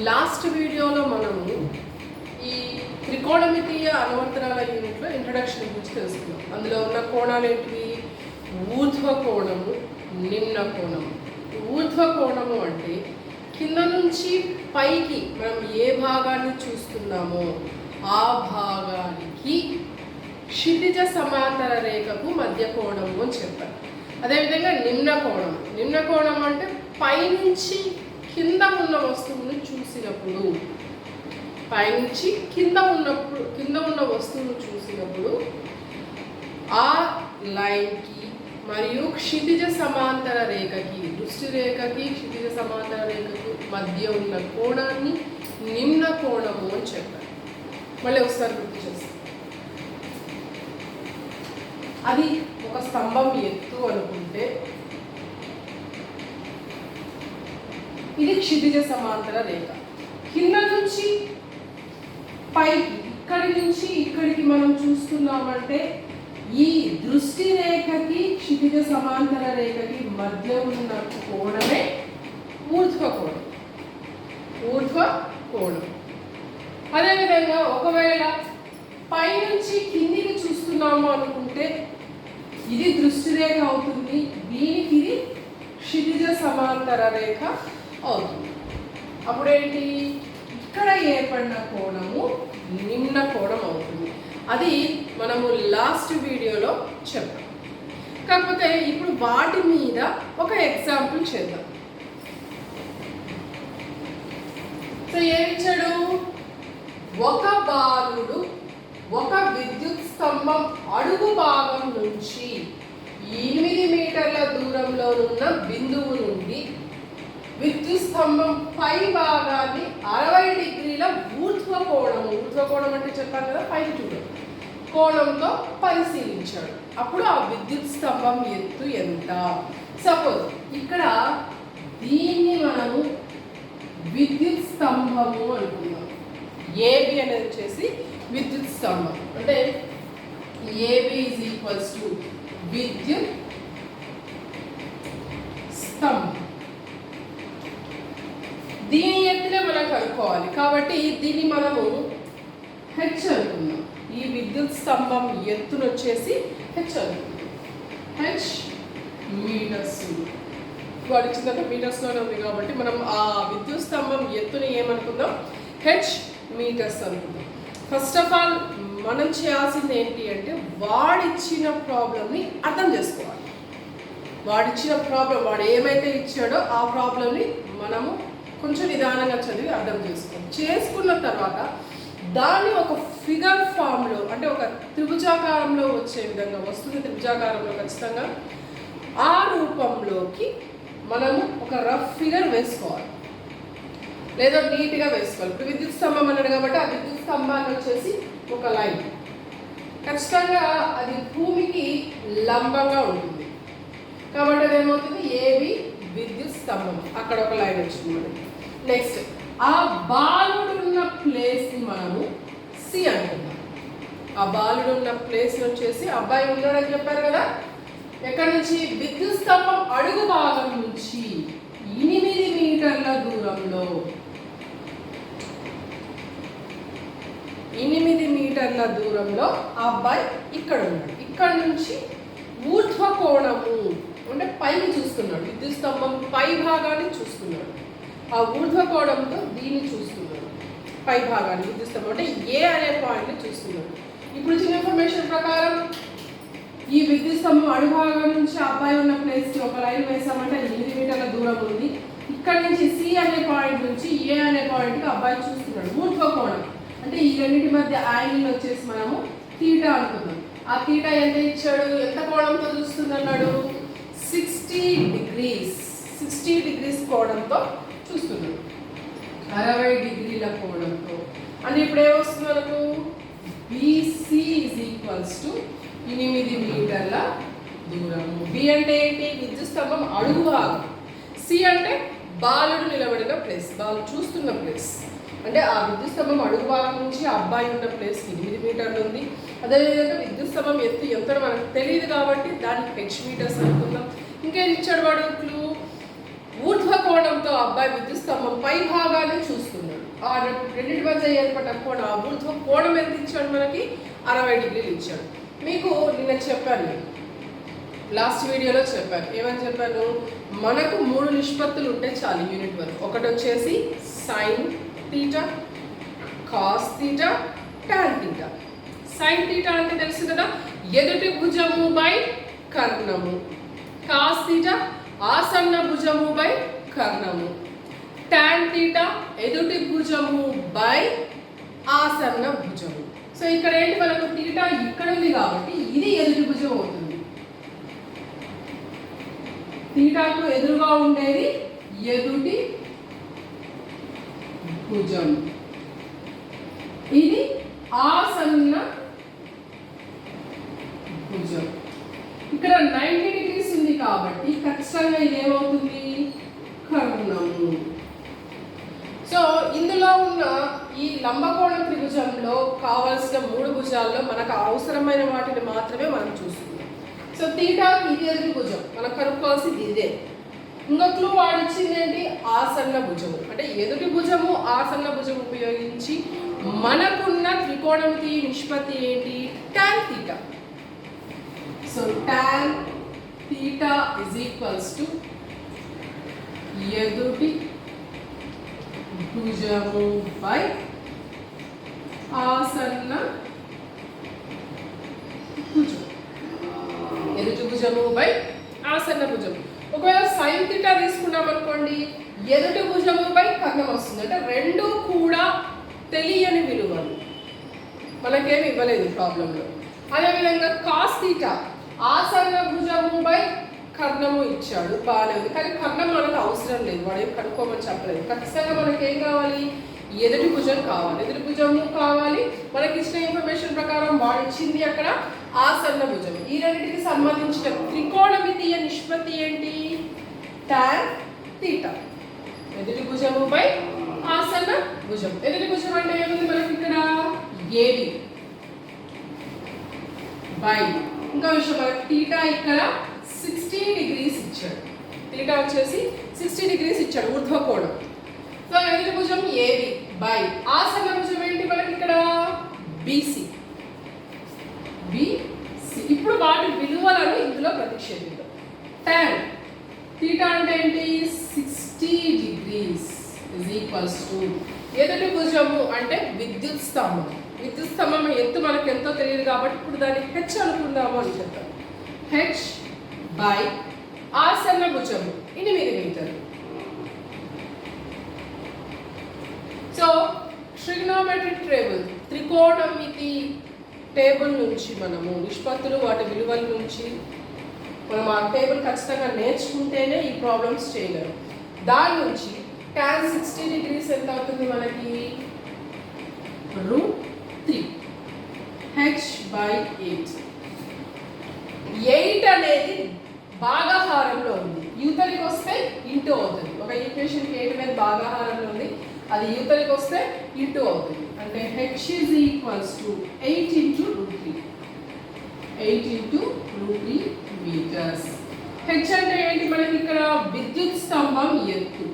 లాస్ట్ వీడియోలో మనము ఈ త్రికోణమితీయ అనువర్తనాల యూనిట్లో ఇంట్రడక్షన్ గురించి తెలుసుకున్నాం. అందులో ఉన్న కోణాలు ఏంటివి? ఊర్ధ్వ కోణము, నిమ్న కోణము. ఊర్ధ్వ కోణము అంటే కింద నుంచి పైకి మనం ఏ భాగాన్ని చూస్తున్నామో ఆ భాగానికి క్షితిజ సమాంతర రేఖకు మధ్య కోణము అని చెప్పారు. అదేవిధంగా నిమ్న కోణం. నిమ్న కోణం అంటే పైనుంచి కింద ఉన్న వస్తువును చూసినప్పుడు, పైనుంచి కింద ఉన్న వస్తువును చూసినప్పుడు ఆ లైన్కి మరియు క్షితిజ సమాంతర రేఖకి, దృష్టి రేఖకి క్షితిజ సమాంతర రేఖకు మధ్య ఉన్న కోణాన్ని నిమ్న కోణము అని చెప్పారు. మళ్ళీ ఒకసారి గుర్తు చేస్తాం. అది ఒక స్తంభం ఎత్తు అనుకుంటే ఇది క్షితిజ సమాంతర రేఖ. కింద నుంచి పైకి, ఇక్కడి నుంచి ఇక్కడికి మనం చూస్తున్నామంటే ఈ దృష్టి రేఖకి క్షితిజ సమాంతర రేఖకి మధ్య ఉన్న కోణమే ఊర్ధ్వ కోణం. ఊర్ధ్వ కోణం. అదేవిధంగా ఒకవేళ పైనుంచి కిందికి చూస్తున్నాము అనుకుంటే ఇది దృష్టి రేఖ అవుతుంది, దీనికి ఇది క్షితిజ సమాంతర రేఖ అవుతుంది. అప్పుడేంటి? ఇక్కడ ఏర్పడిన కోణము నిమ్న కోణం అవుతుంది. అది మనము లాస్ట్ వీడియోలో చెప్పాం. కాకపోతే ఇప్పుడు వాటి మీద ఒక ఎగ్జాంపుల్ చేద్దాం. సో ఏమిచ్చాడు? ఒక బాలుడు ఒక విద్యుత్ స్తంభం అడుగు భాగం నుంచి 8 మీటర్ల దూరంలో ఉన్న బిందువు నుండి విద్యుత్ స్తంభం పై భాగాన్ని 60 డిగ్రీల ఊర్ధ్వ కోణం అంటే చెప్పాను కదా, పైకి చూడండి, కోణంతో పరిశీలించాడు. అప్పుడు ఆ విద్యుత్ స్తంభం ఎత్తు ఎంత? సపోజ్ ఇక్కడ దీన్ని మనము విద్యుత్ స్తంభము అనుకుందాం. ఏబి అనేది వచ్చేసి విద్యుత్ స్తంభం. అంటే ఏబి ఈజ్ ఈక్వల్స్ టు విద్యుత్ స్తంభం. దీని ఎత్తునే మనం కనుక్కోవాలి కాబట్టి దీన్ని మనము హెచ్ అనుకుందాం. ఈ విద్యుత్ స్తంభం ఎత్తును వచ్చేసి హెచ్ అనుకుందాం. H metres. వాడు ఇచ్చిందంటే మీటర్స్లోనే ఉంది కాబట్టి మనం ఆ విద్యుత్ స్తంభం ఎత్తుని ఏమనుకుందాం? హెచ్ మీటర్స్ అనుకుందాం. ఫస్ట్ ఆఫ్ ఆల్ మనం చేయాల్సింది ఏంటి అంటే వాడిచ్చిన ప్రాబ్లమ్ని అర్థం చేసుకోవాలి. వాడిచ్చిన ప్రాబ్లం, వాడు ఏమైతే ఇచ్చాడో ఆ ప్రాబ్లమ్ని మనము కొంచెం నిదానంగా చదివి అర్థం చేసుకున్న తర్వాత దాన్ని ఒక ఫిగర్ ఫామ్లో, అంటే ఒక త్రిభుజాకారంలో వచ్చే విధంగా వస్తుంది. త్రిభుజాకారంలో ఖచ్చితంగా ఆ రూపంలోకి మనము ఒక రఫ్ ఫిగర్ వేసుకోవాలి, లేదా నీట్గా వేసుకోవాలి. ఇప్పుడు విద్యుత్ స్తంభం అన్నాడు కాబట్టి ఆ విద్యుత్ స్తంభాన్ని వచ్చేసి ఒక లైన్ ఖచ్చితంగా అది భూమికి లంబంగా ఉంటుంది కాబట్టి అది ఏమవుతుంది? ఏబి విద్యుత్ స్తంభం. అక్కడ ఒక లైన్ వచ్చింది మనకి. నెక్స్ట్ ఆ బాలుడు ఉన్న ప్లేస్ని మనము సి అనుకుందాం. ఆ బాలుడు ఉన్న ప్లేస్ వచ్చేసి అబ్బాయి ఉన్నాడని చెప్పారు కదా. ఎక్కడి నుంచి? విద్యుత్ స్తంభం అడుగు భాగం నుంచి 8 మీటర్ల దూరంలో, 8 మీటర్ల దూరంలో ఆ అబ్బాయి ఇక్కడ ఉన్నాడు. ఇక్కడ నుంచి ఊర్ధ్వ కోణము అంటే పైకి చూస్తున్నాడు. విద్యుత్ స్తంభం పై భాగాన్ని చూస్తున్నాడు. ఆ ఊర్ధ్వ కోణంతో దీన్ని చూస్తున్నాడు. పై భాగాన్ని విద్యుత్ స్తంభం అంటే ఏ అనే పాయింట్ని చూస్తున్నాడు. ఇప్పుడు ఇచ్చిన ఇన్ఫర్మేషన్ ప్రకారం ఈ విద్యుత్ స్తంభం అడుగు భాగం నుంచి అబ్బాయి ఉన్న ప్లేస్కి ఒక లైన్ వేసామంటే 8 మీటర్ల దూరం ఉంది. ఇక్కడ నుంచి సి అనే పాయింట్ నుంచి ఏ అనే పాయింట్కి అబ్బాయి చూస్తున్నాడు. ఊర్ధ్వ కోణం అంటే ఈ రెండింటి మధ్య యాంగిల్ వచ్చేసి మనము థీటా అనుకుందాం. ఆ థీటా ఎంత ఇచ్చాడు? ఎంత కోణంతో చూస్తుంది అన్నాడు? 60 డిగ్రీస్. 60 డిగ్రీస్ కోణంతో చూస్తున్నాడు. 60 డిగ్రీల కోణంతో. అంటే ఇప్పుడు ఏమొస్తుంది మనకు? బీసీ ఈజ్ ఈక్వల్స్ టు 8 మీటర్ల దూరము. బి అంటే ఏంటి? విద్యుత్ స్తంభం అడుగు భాగం. సి అంటే బాలుడు నిలబడిన ప్లేస్, బాలు చూస్తున్న ప్లేస్. అంటే ఆ విద్యుత్ స్తంభం అడుగు భాగం నుంచి అబ్బాయి ఉన్న ప్లేస్ 8 మీటర్లు ఉంది. అదేవిధంగా విద్యుత్ స్తంభం ఎత్తు ఎంతో మనకు తెలియదు కాబట్టి దానికి హెచ్ మీటర్స్ అనుకుందాం. ఇంకేం ఇచ్చాడు వాడు? క్లూ ఊర్ధ్వ కోణంతో అబ్బాయి విద్యుత్ స్తంభం పై భాగాన్ని చూస్తున్నాడు. ఆ రెండింటి మధ్య ఏర్పడ్డ కోణం, ఆ ఊర్ధ్వ కోణం ఎంత ఇచ్చాడు? మనకి 60 డిగ్రీలు ఇచ్చాడు. మీకు నిన్న చెప్పాను, లాస్ట్ వీడియోలో చెప్పాను. ఏమని చెప్పాను? మనకు 3 నిష్పత్తులు ఉంటే చాలు యూనిట్ వరకు. ఒకటి వచ్చేసి sine theta, cos theta, tan theta. Sine theta అంటే తెలుసు కదా, ఎదుటి భుజము బై కర్ణము. కాస్ థీటా ఆసన్న భుజము బై కర్ణము. టాన్ థీటా ఎదుటి భుజము బై ఆసన్న భుజము. సో ఇక్కడ ఏంటి? మనకు థీటా ఇక్కడ ఉంది కాబట్టి ఇది ఎదుటి భుజం అవుతుంది. థీటాకు ఎదురుగా ఉండేది ఎదుటి భుజం. ఇది ఆసన్న భుజం. ఇక్కడ 90 డిగ్రీస్ ఉంది కాబట్టి ఖచ్చితంగా ఇది ఏమవుతుంది? కర్ణము. సో ఇందులో ఉన్న ఈ లంబకోణ త్రిభుజంలో కావలసిన 3 భుజాల్లో మనకు అవసరమైన వాటిని మాత్రమే మనం చూస్తున్నాం. సో థీటాకి ఇది ఎదుటి భుజం, మనం కనుక్కోవాల్సింది ఇదే. ఇంకో క్లూ వాడిచ్చింది ఏంటి? ఆసన్న భుజము. అంటే ఎదుటి భుజము ఆసన్న భుజం ఉపయోగించి మనకున్న త్రికోణమితి నిష్పత్తి ఏంటి? Tan theta. So tan theta is equals to ఎదుటి భుజము బై ఆసన్న భుజం. ఎదుటి భుజము బై ఆసన్న భుజం. ఒకవేళ సైన్ థీటా తీసుకున్నాం అనుకోండి, ఎదుటి భుజము బై కర్ణం వస్తుంది. అంటే రెండు కూడా తెలియని విలువలు, మనకేమి ఇవ్వలేదు ప్రాబ్లంలో. అదేవిధంగా కాస్ థీటా ఆసన్న భుజము బై కర్ణము ఇచ్చాడు, బాగానే ఉంది. కానీ కర్ణం మనకు అవసరం లేదు, వాడు ఏం కనుక్కోమని చెప్పలేదు. ఖచ్చితంగా మనకి ఏం కావాలి? ఎదుటి భుజం కావాలి. ఎదుటి భుజము కావాలి. మనకి ఇచ్చిన ఇన్ఫర్మేషన్ ప్రకారం వాడు ఇచ్చింది అక్కడ ఆసన్న భుజం. ఈ రెండింటికి సంబంధించిన త్రికోణమితీయ నిష్పత్తి ఏంటి? tan θ. ఎదుటి భుజము బై ఆసన్న భుజం. ఎదుటి భుజం అంటే ఏముంది మనకి ఇక్కడ? AB బై ఇంకా విషయం మనకి θ ఇక్కడ 60 డిగ్రీస్ ఇచ్చాడు. θ వచ్చేసి 60 డిగ్రీస్ ఇచ్చాడు ఊర్ధ్వ కోణం. సో ఎదుటి భుజం AB బై ఆసన్న భుజం ఏంటి మనకి ఇక్కడ? BC. ఇప్పుడు వాటి విలువలను ఇందులో ప్రతిక్షేపిద్దాం. tan θ అంటే ఏంటి? 60 డిగ్రీస్ ఇజ్ ఈక్వల్స్ టు ఎదుటి భుజము అంటే విద్యుత్ స్తంభం. విద్యుత్ స్తంభం ఎత్తు మనకు ఎంతో తెలియదు కాబట్టి ఇప్పుడు దాన్ని h అనుకుందాము అని చెప్తాం. h బై ఆసన్న భుజము 8 మీటర్లు. సో ట్రిగ్నోమెట్రిక్ టేబుల్ త్రికోణమితి టేబుల్ నుంచి మనము నిష్పత్తులు వాటి విలువల నుంచి మనం ఆ టేబుల్ ఖచ్చితంగా నేర్చుకుంటేనే ఈ ప్రాబ్లమ్స్ చేయగలం. దాని నుంచి tan 60 డిగ్రీస్ ఎంత అవుతుంది మనకి? √3 h బై 8. 8 అనేది భాగహారంలో ఉంది. యూతలికి వస్తే ఇంటూ అవుతుంది. ఒక ఈక్వేషన్కి 8 అనేది భాగహారంలో ఉంది, అది యూతలికి వస్తే ఇంటూ అవుతుంది. అంటే h is equals to 8 into √3. 8 into √3 metres. h అంటే ఏంటి మనకి ఇక్కడ? విద్యుత్ స్తంభం ఎత్తు.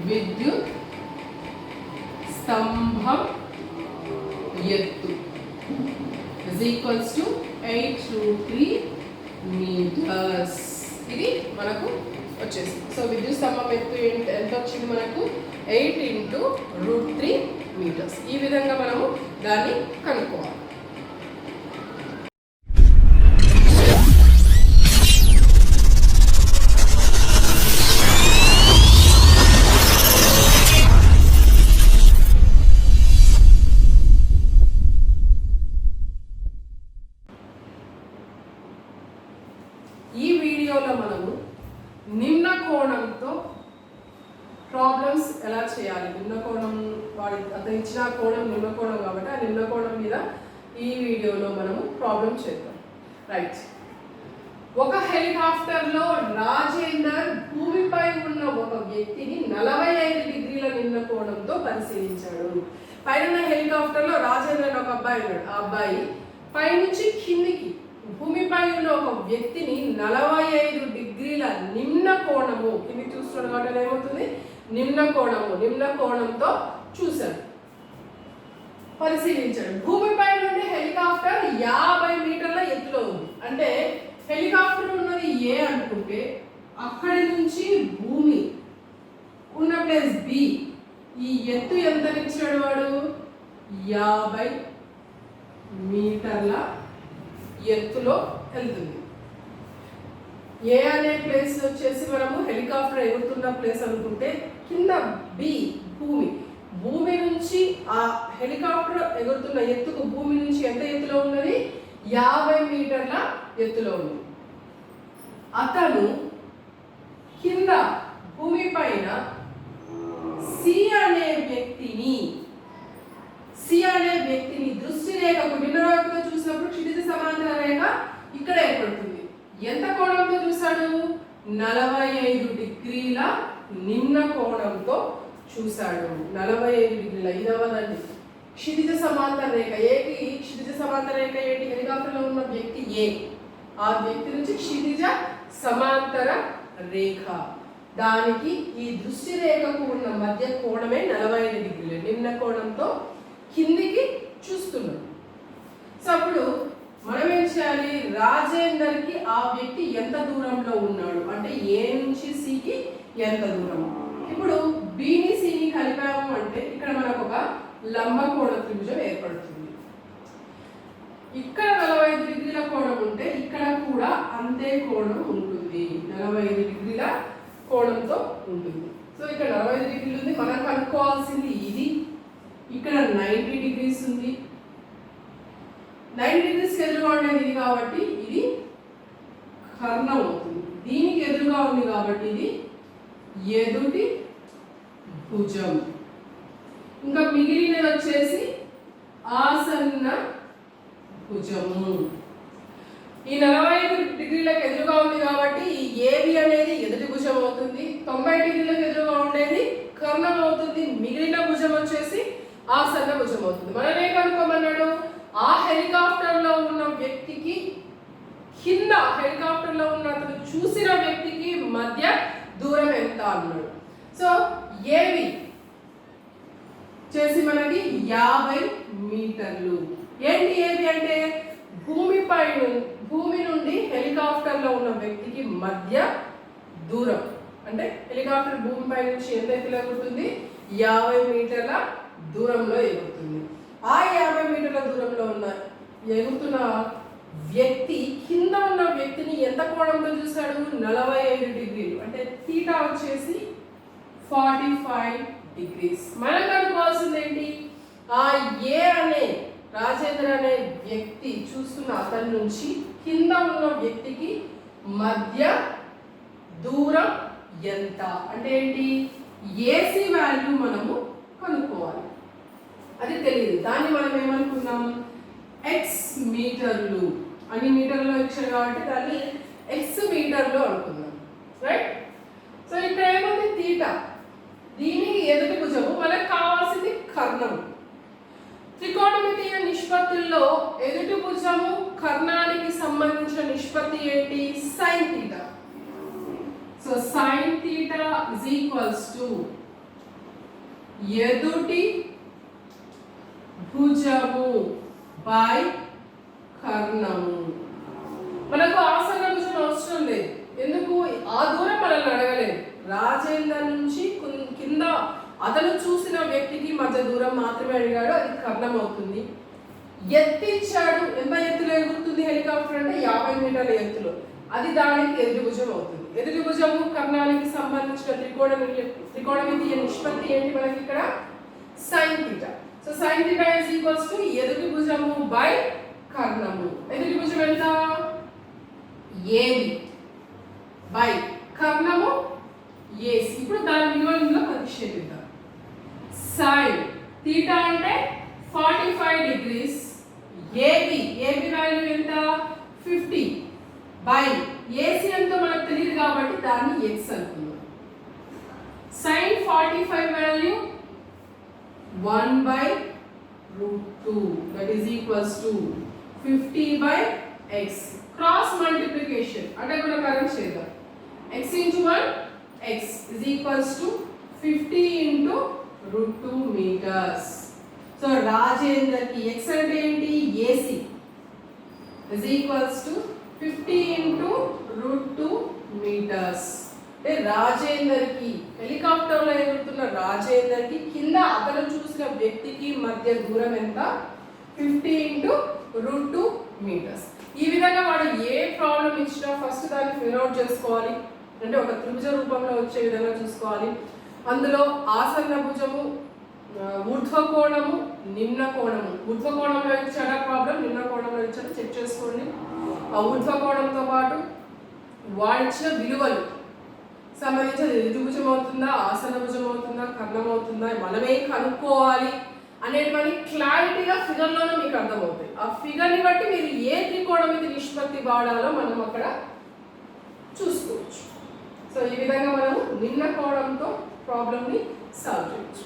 విద్యుత్ స్తంభం ఎత్తు ఇజ్ ఈక్వల్స్ టు 8√3 మీటర్స్. ఇది మనకు వచ్చేసి. సో విద్యుత్ స్తంభం ఎత్తు ఎంత వచ్చింది మనకు? 8 ఇంటూ √3 మీటర్స్. ఈ విధంగా మనము దాన్ని కనుక్కోవాలి. ఈ వీడియోలో మనము నిమ్న కోణంతో ప్రాబ్లమ్స్ ఎలా చేయాలి, నిమ్న కోణం వాడి అతను ఇచ్చిన కోణం నిమ్న కోణం కాబట్టి ఆ నిమ్న కోణం మీద ఈ వీడియోలో మనము ప్రాబ్లం చేద్దాం. రైట్. ఒక హెలికాప్టర్లో రాజేందర్ భూమిపై ఉన్న ఒక వ్యక్తిని 45 డిగ్రీల నిమ్న కోణంతో పరిశీలించాడు. పైన హెలికాప్టర్లో రాజేందర్ అని ఒక అబ్బాయి ఉన్నాడు. ఆ అబ్బాయి పైనుంచి కిందికి భూమిపై ఉన్న ఒక వ్యక్తిని 45 డిగ్రీల నిమ్న కోణము, కింది చూస్తున్నాడు కాబట్టి ఏమవుతుంది? నిమ్న కోణంతో చూశాడు, పరిశీలించాడు. భూమిపై నుండి హెలికాప్టర్ 50 మీటర్ల ఎత్తులో ఉంది. అంటే హెలికాప్టర్ ఉన్నది ఏ అనుకుంటే అక్కడి నుంచి భూమి ఉన్న ప్లేస్ బి, ఈ ఎత్తు ఎంత ఇచ్చాడు వాడు? 50 మీటర్ల ఎత్తులో వెళ్తుంది. ఏ అనే ప్లేస్ వచ్చేసి మనము హెలికాప్టర్ ఎగురుతున్న ప్లేస్ అనుకుంటే కింద బి భూమి నుంచి ఆ హెలికాప్టర్ ఎగురుతున్న ఎత్తుకు భూమి నుంచి ఎంత ఎత్తులో ఉన్నది? 50 మీటర్ల ఎత్తులో ఉంది. అతను కింద భూమి పైన సి అనే వ్యక్తిని దృష్టి రేఖకు నిమ్నరేఖతో చూసినప్పుడు క్షితిజ సమాంతర రేఖ ఇక్కడ ఏర్పడుతుంది. ఎంత కోణంతో చూశాడు? 45 డిగ్రీల నిమ్న కోణంతో చూశాడు. 45 డిగ్రీల. ఇదవదండి క్షితిజ సమాంతర రేఖ. ఏకి క్షితిజ సమాంతర రేఖ ఏంటి? హెలికాప్టర్లో ఉన్న వ్యక్తి ఏ, ఆ వ్యక్తి నుంచి క్షితిజ సమాంతర రేఖ, దానికి ఈ దృష్టి రేఖకు ఉన్న మధ్య కోణమే 45 డిగ్రీలు. నిమ్న కోణంతో కిందికి చూస్తున్నాడు. సో అప్పుడు మనం ఏం చేయాలి? రాజేందర్కి ఆ వ్యక్తి ఎంత దూరంలో ఉన్నాడు అంటే ఏ నుంచి సికి ఎంత దూరం. ఇప్పుడు బిని సిని కలిపాము అంటే ఇక్కడ మనకు ఒక లంబకోణ త్రిభుజం ఏర్పడుతుంది. ఇక్కడ 45 డిగ్రీల కోణం ఉంటే ఇక్కడ కూడా అంతే కోణం ఉంటుంది, 45 డిగ్రీల కోణంతో ఉంటుంది. సో ఇక్కడ 45 డిగ్రీలు ఉంది. మనం కనుక్కోవాల్సింది ఇది. ఇక్కడ 90 డిగ్రీస్ ఉంది. 90 డిగ్రీస్ ఎదురుగా ఉండేది ఇది కాబట్టి ఇది కర్ణం అవుతుంది. దీనికి ఎదురుగా ఉంది కాబట్టి ఇది ఎదుటి భుజం. ఇంకా మిగిలినది వచ్చేసి ఆసన్న భుజము. ఈ 45 డిగ్రీలకు ఎదురుగా ఉంది కాబట్టి ఈ ఏబి అనేది ఎదుటి భుజం అవుతుంది. 90 డిగ్రీలకు ఎదురుగా ఉండేది కర్ణం అవుతుంది. మిగిలిన భుజం వచ్చేసి ఆసన్న భుజం అవుతుంది. మనం ఏం కనుక్కోమన్నాడు? ఆ హెలికాప్టర్ లో ఉన్న వ్యక్తికి కింద హెలికాప్టర్ లో ఉన్న అతను చూసిన వ్యక్తికి మధ్య దూరం ఎంత అన్నాడు. సో ఏవి చేసి మనకి 50 మీటర్లు. ఏంటి ఏవి అంటే భూమి నుండి హెలికాప్టర్ లో ఉన్న వ్యక్తికి మధ్య దూరం. అంటే హెలికాప్టర్ భూమిపై నుంచి ఎంత ఎత్తులో ఎగురుతుంది? 50 మీటర్ల దూరంలో ఎగురుతుంది. ఆ 50 మీటర్ల దూరంలో ఉన్న ఎగురుతున్న వ్యక్తి కింద ఉన్న వ్యక్తిని ఎంత కోణంతో చూశాడు? 45 డిగ్రీలు. అంటే థీటా వచ్చేసి 45 డిగ్రీస్. మనం కనుక్కోవాల్సింది ఏంటి? ఆ ఏ అనే రాజేంద్ర అనే వ్యక్తి చూస్తున్న అతని నుంచి కింద ఉన్న వ్యక్తికి మధ్య దూరం ఎంత అంటే ఏంటి? ఏసీ వాల్యూ మనము కనుక్కోవాలి. అది తెలియదు. దాన్ని మనం ఏమనుకున్నాం? ఎక్స్ మీటర్లు. అన్ని మీటర్లో ఇచ్చారు కాబట్టి దాన్ని ఎక్స్ మీటర్లు అనుకున్నాం. రైట్? సో ఇక్కడ ఏముంది? థీటా. దీనికి ఎదుటి భుజము. మనకు కావాల్సింది కర్ణం. త్రికోణమితీయ నిష్పత్తుల్లో ఎదుటి భుజము కర్ణానికి సంబంధించిన నిష్పత్తి ఏంటి? Sine theta. So sine theta is equals to ఎదుటి భుజము బై కర్ణము. మనకు ఆసన్న భుజం అవసరం లేదు. ఎందుకు? ఆ దూరం మనల్ని అడగలేదు. రాజేందర్ నుంచి కింద అతను చూసిన వ్యక్తికి మధ్య దూరం మాత్రమే అడిగాడు. అది కర్ణం అవుతుంది. ఎత్తిచ్చాడు. ఎంత ఎత్తులో ఎగురుతుంది హెలికాప్టర్ అంటే 50 మీటర్ల ఎత్తులో. అది దానికి ఎదుటి భుజం అవుతుంది. ఎదుటి భుజము కర్ణానికి సంబంధించిన త్రికోణమితీయ నిష్పత్తి ఏంటి మనకి ఇక్కడ? Sine theta. So sine theta is equals to ఎదుటి భుజము బై కర్ణము. ఎదుటి భుజం ఎంత? ఏబి బై కర్ణము ఏసి. ఇప్పుడు దాని విలువలో ప్రతిక్షేపిద్దాం. సైన్ థీటా అంటే 45 డిగ్రీస్. ఏబి వాల్యూ ఎంత? 50 బై ఏసీ ఎంతో మనకు తెలియదు కాబట్టి దాన్ని ఎక్స్ అనుకున్నాం. Sine 45 value 1/√2 that is equals to 50 by x. Cross multiplication అంటే కూడా కరెక్ట్ చేద్దాం. x into 1 x is equals to 50 into √2 meters. So Rajender కి x అంటే ఏంటి? AC is equals to 50 into √2 meters. అంటే రాజేందర్ కి హెలికాప్టర్ లో ఎగురుతున్న రాజేందర్ కి కింద అతను చూసిన వ్యక్తికి మధ్య దూరం ఎంత? 50 into √2 meters. ఈ విధంగా వాడు ఏ ప్రాబ్లం ఇచ్చినా ఫస్ట్ దాన్ని ఫిగర్ అవుట్ చేసుకోవాలి. అంటే ఒక త్రిభుజ రూపంలో వచ్చే విధంగా చూసుకోవాలి. అందులో ఆసన్న భుజము, ఊర్ధ్వ కోణము, నిమ్న కోణము. ఊర్ధ్వ కోణంలో ఇచ్చాడా ప్రాబ్లం, నిమ్న కోణంలో ఇచ్చాడా చెక్ చేసుకోండి. ఆ ఊర్ధ్వ కోణంతో పాటు వాడిచ్చిన విలువలు సంబంధించి ఎదుటి భుజం అవుతుందా, ఆసన భుజం అవుతుందా, కర్ణం అవుతుందా, మనమే కనుక్కోవాలి అనేటువంటి క్లారిటీగా ఫిగర్లోనే మీకు అర్థమవుతాయి. ఆ ఫిగర్ని బట్టి మీరు ఏ త్రికోణమితి నిష్పత్తి వాడాలో మనం అక్కడ చూసుకోవచ్చు. సో ఈ విధంగా మనము నిమ్న కోణంతో ప్రాబ్లమ్ని సాల్వ్ చేయొచ్చు.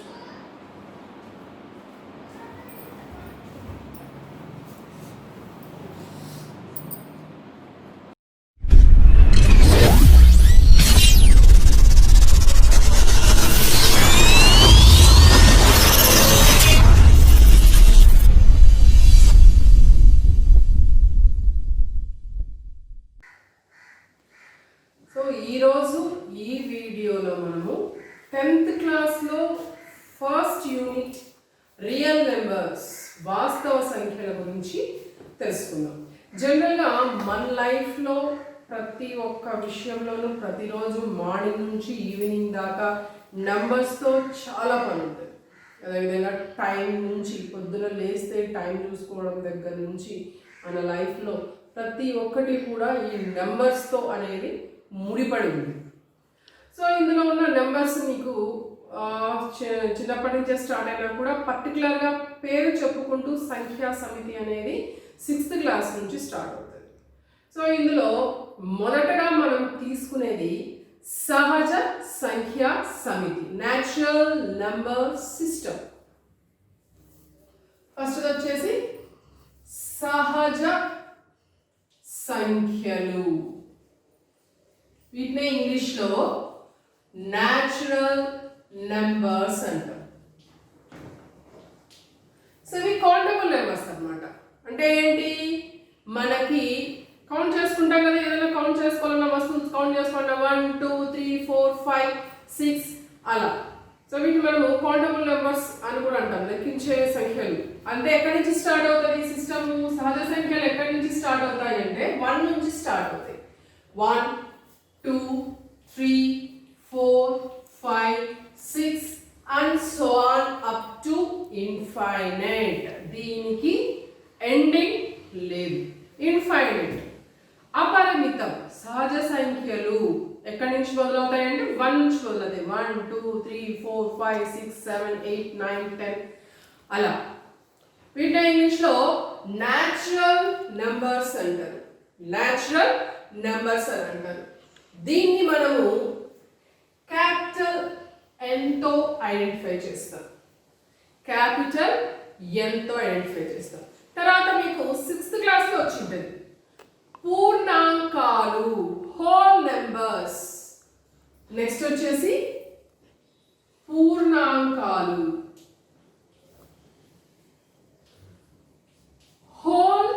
ఈరోజు ఈ వీడియోలో మనము 10th క్లాస్లో ఫస్ట్ యూనిట్ రియల్ నెంబర్స్, వాస్తవ సంఖ్యల గురించి తెలుసుకుందాం. జనరల్గా మన లైఫ్లో ప్రతి ఒక్క విషయంలోనూ ప్రతిరోజు మార్నింగ్ నుంచి ఈవినింగ్ దాకా నెంబర్స్తో చాలా పని ఉంటుంది. అదేవిధంగా టైం నుంచి పొద్దున లేస్తే టైం చూసుకోవడం దగ్గర నుంచి మన లైఫ్లో ప్రతి ఒక్కటి కూడా ఈ నెంబర్స్తో అనేది ముడిపడి ఉంది. సో ఇందులో ఉన్న నెంబర్స్ మీకు చిన్నప్పటి నుంచే స్టార్ట్ అయినా కూడా పర్టికులర్గా పేరు చెప్పుకుంటూ సంఖ్యా సమితి అనేది 6th క్లాస్ నుంచి స్టార్ట్ అవుతుంది. సో ఇందులో మొదటగా మనం తీసుకునేది సహజ సంఖ్యా సమితి, న్యాచురల్ నంబర్ సిస్టమ్. ఫస్ట్ వచ్చేసి సహజ సంఖ్యలు, వీటిని ఇంగ్లీష్లో న్యాచురల్ నెంబర్స్ అంటాం. సో ఇవి కౌంటబుల్ నెంబర్స్ అన్నమాట. అంటే ఏంటి, మనకి కౌంట్ చేసుకుంటాం కదా, ఏదైనా కౌంట్ చేసుకోవాలన్నా వస్తువులు కౌంట్ చేసుకుంటాం 1 2 3 4 5 6 అలా. సో వీటిని మనము కౌంటబుల్ నెంబర్స్ అని కూడా అంటాం, లెక్కించే సంఖ్యలు. అంటే ఎక్కడి నుంచి స్టార్ట్ అవుతుంది సిస్టమ్? సహజ సంఖ్యలు ఎక్కడి నుంచి స్టార్ట్ అవుతాయి అంటే 1 నుంచి స్టార్ట్ అవుతాయి. 1 2 3 4 5 6 and so on up to infinite. దీనికి ఎండింగ్ లేదు, ఇన్ఫైనైట్, అపరిమితం. సహజ సంఖ్యలు ఎక్కడి నుంచి మొదలవుతాయంటే 1 నుంచి మొదలవుతాయి. 1 2 3 4 5 6 7 8 9 10 అలా. వీటిని ఇంగ్లీష్లో న్యాచురల్ నెంబర్స్ అంటారు, న్యాచురల్ నెంబర్స్ అని అంటారు. దీన్ని మనము క్యాపిటల్ ఎన్తో ఐడెంటిఫై చేస్తాం, క్యాపిటల్ ఎన్తో ఐడెంటిఫై చేస్తాం. తర్వాత మీకు 6th క్లాస్లో వచ్చింటుంది పూర్ణాంకాలు, హోల్ నెంబర్స్. నెక్స్ట్ వచ్చేసి పూర్ణాంకాలు, హోల్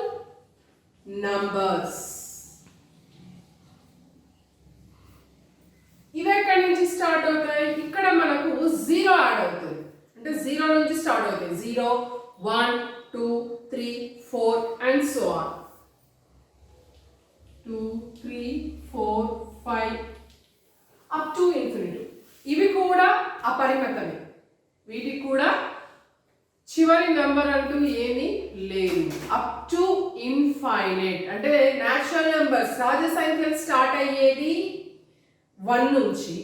నంబర్స్. ఇవి ఎక్కడి నుంచి స్టార్ట్ అవుతాయి? ఇక్కడ మనకు 0 యాడ్ అవుతుంది, అంటే 0 నుంచి స్టార్ట్ అవుతాయి. 0 1 2 3 4 and so on. 2 3 4 5 up to infinity. ఇవి కూడా అపరిమితమే, వీటికి కూడా చివరి నెంబర్ అంటూ ఏమీ లేదు. Up to infinite. అంటే న్యాచురల్ నెంబర్స్, సహజ సంఖ్యలు స్టార్ట్ అయ్యేది 1 నుంచి,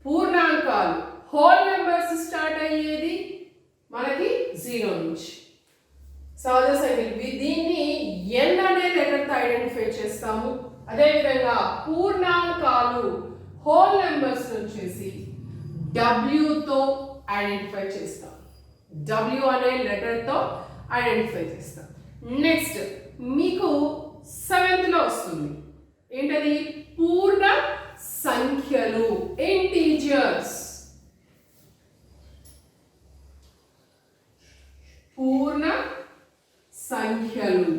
పూర్ణాంకాలు హోల్ నెంబర్స్ స్టార్ట్ అయ్యేది మనకి 0 నుంచి. సహజ సంఖ్యలు దీన్ని n అనే లెటర్తో ఐడెంటిఫై చేస్తాము. అదేవిధంగా పూర్ణాంకాలు హోల్ నెంబర్స్ వచ్చేసి wతో ఐడెంటిఫై చేస్తాం, w అనే లెటర్తో ఐడెంటిఫై చేస్తాం. నెక్స్ట్ మీకు 7th లో వస్తుంది ఏంటది? పూర్ణ సంఖ్యలు, ఇంటీజర్స్. పూర్ణ సంఖ్యలు,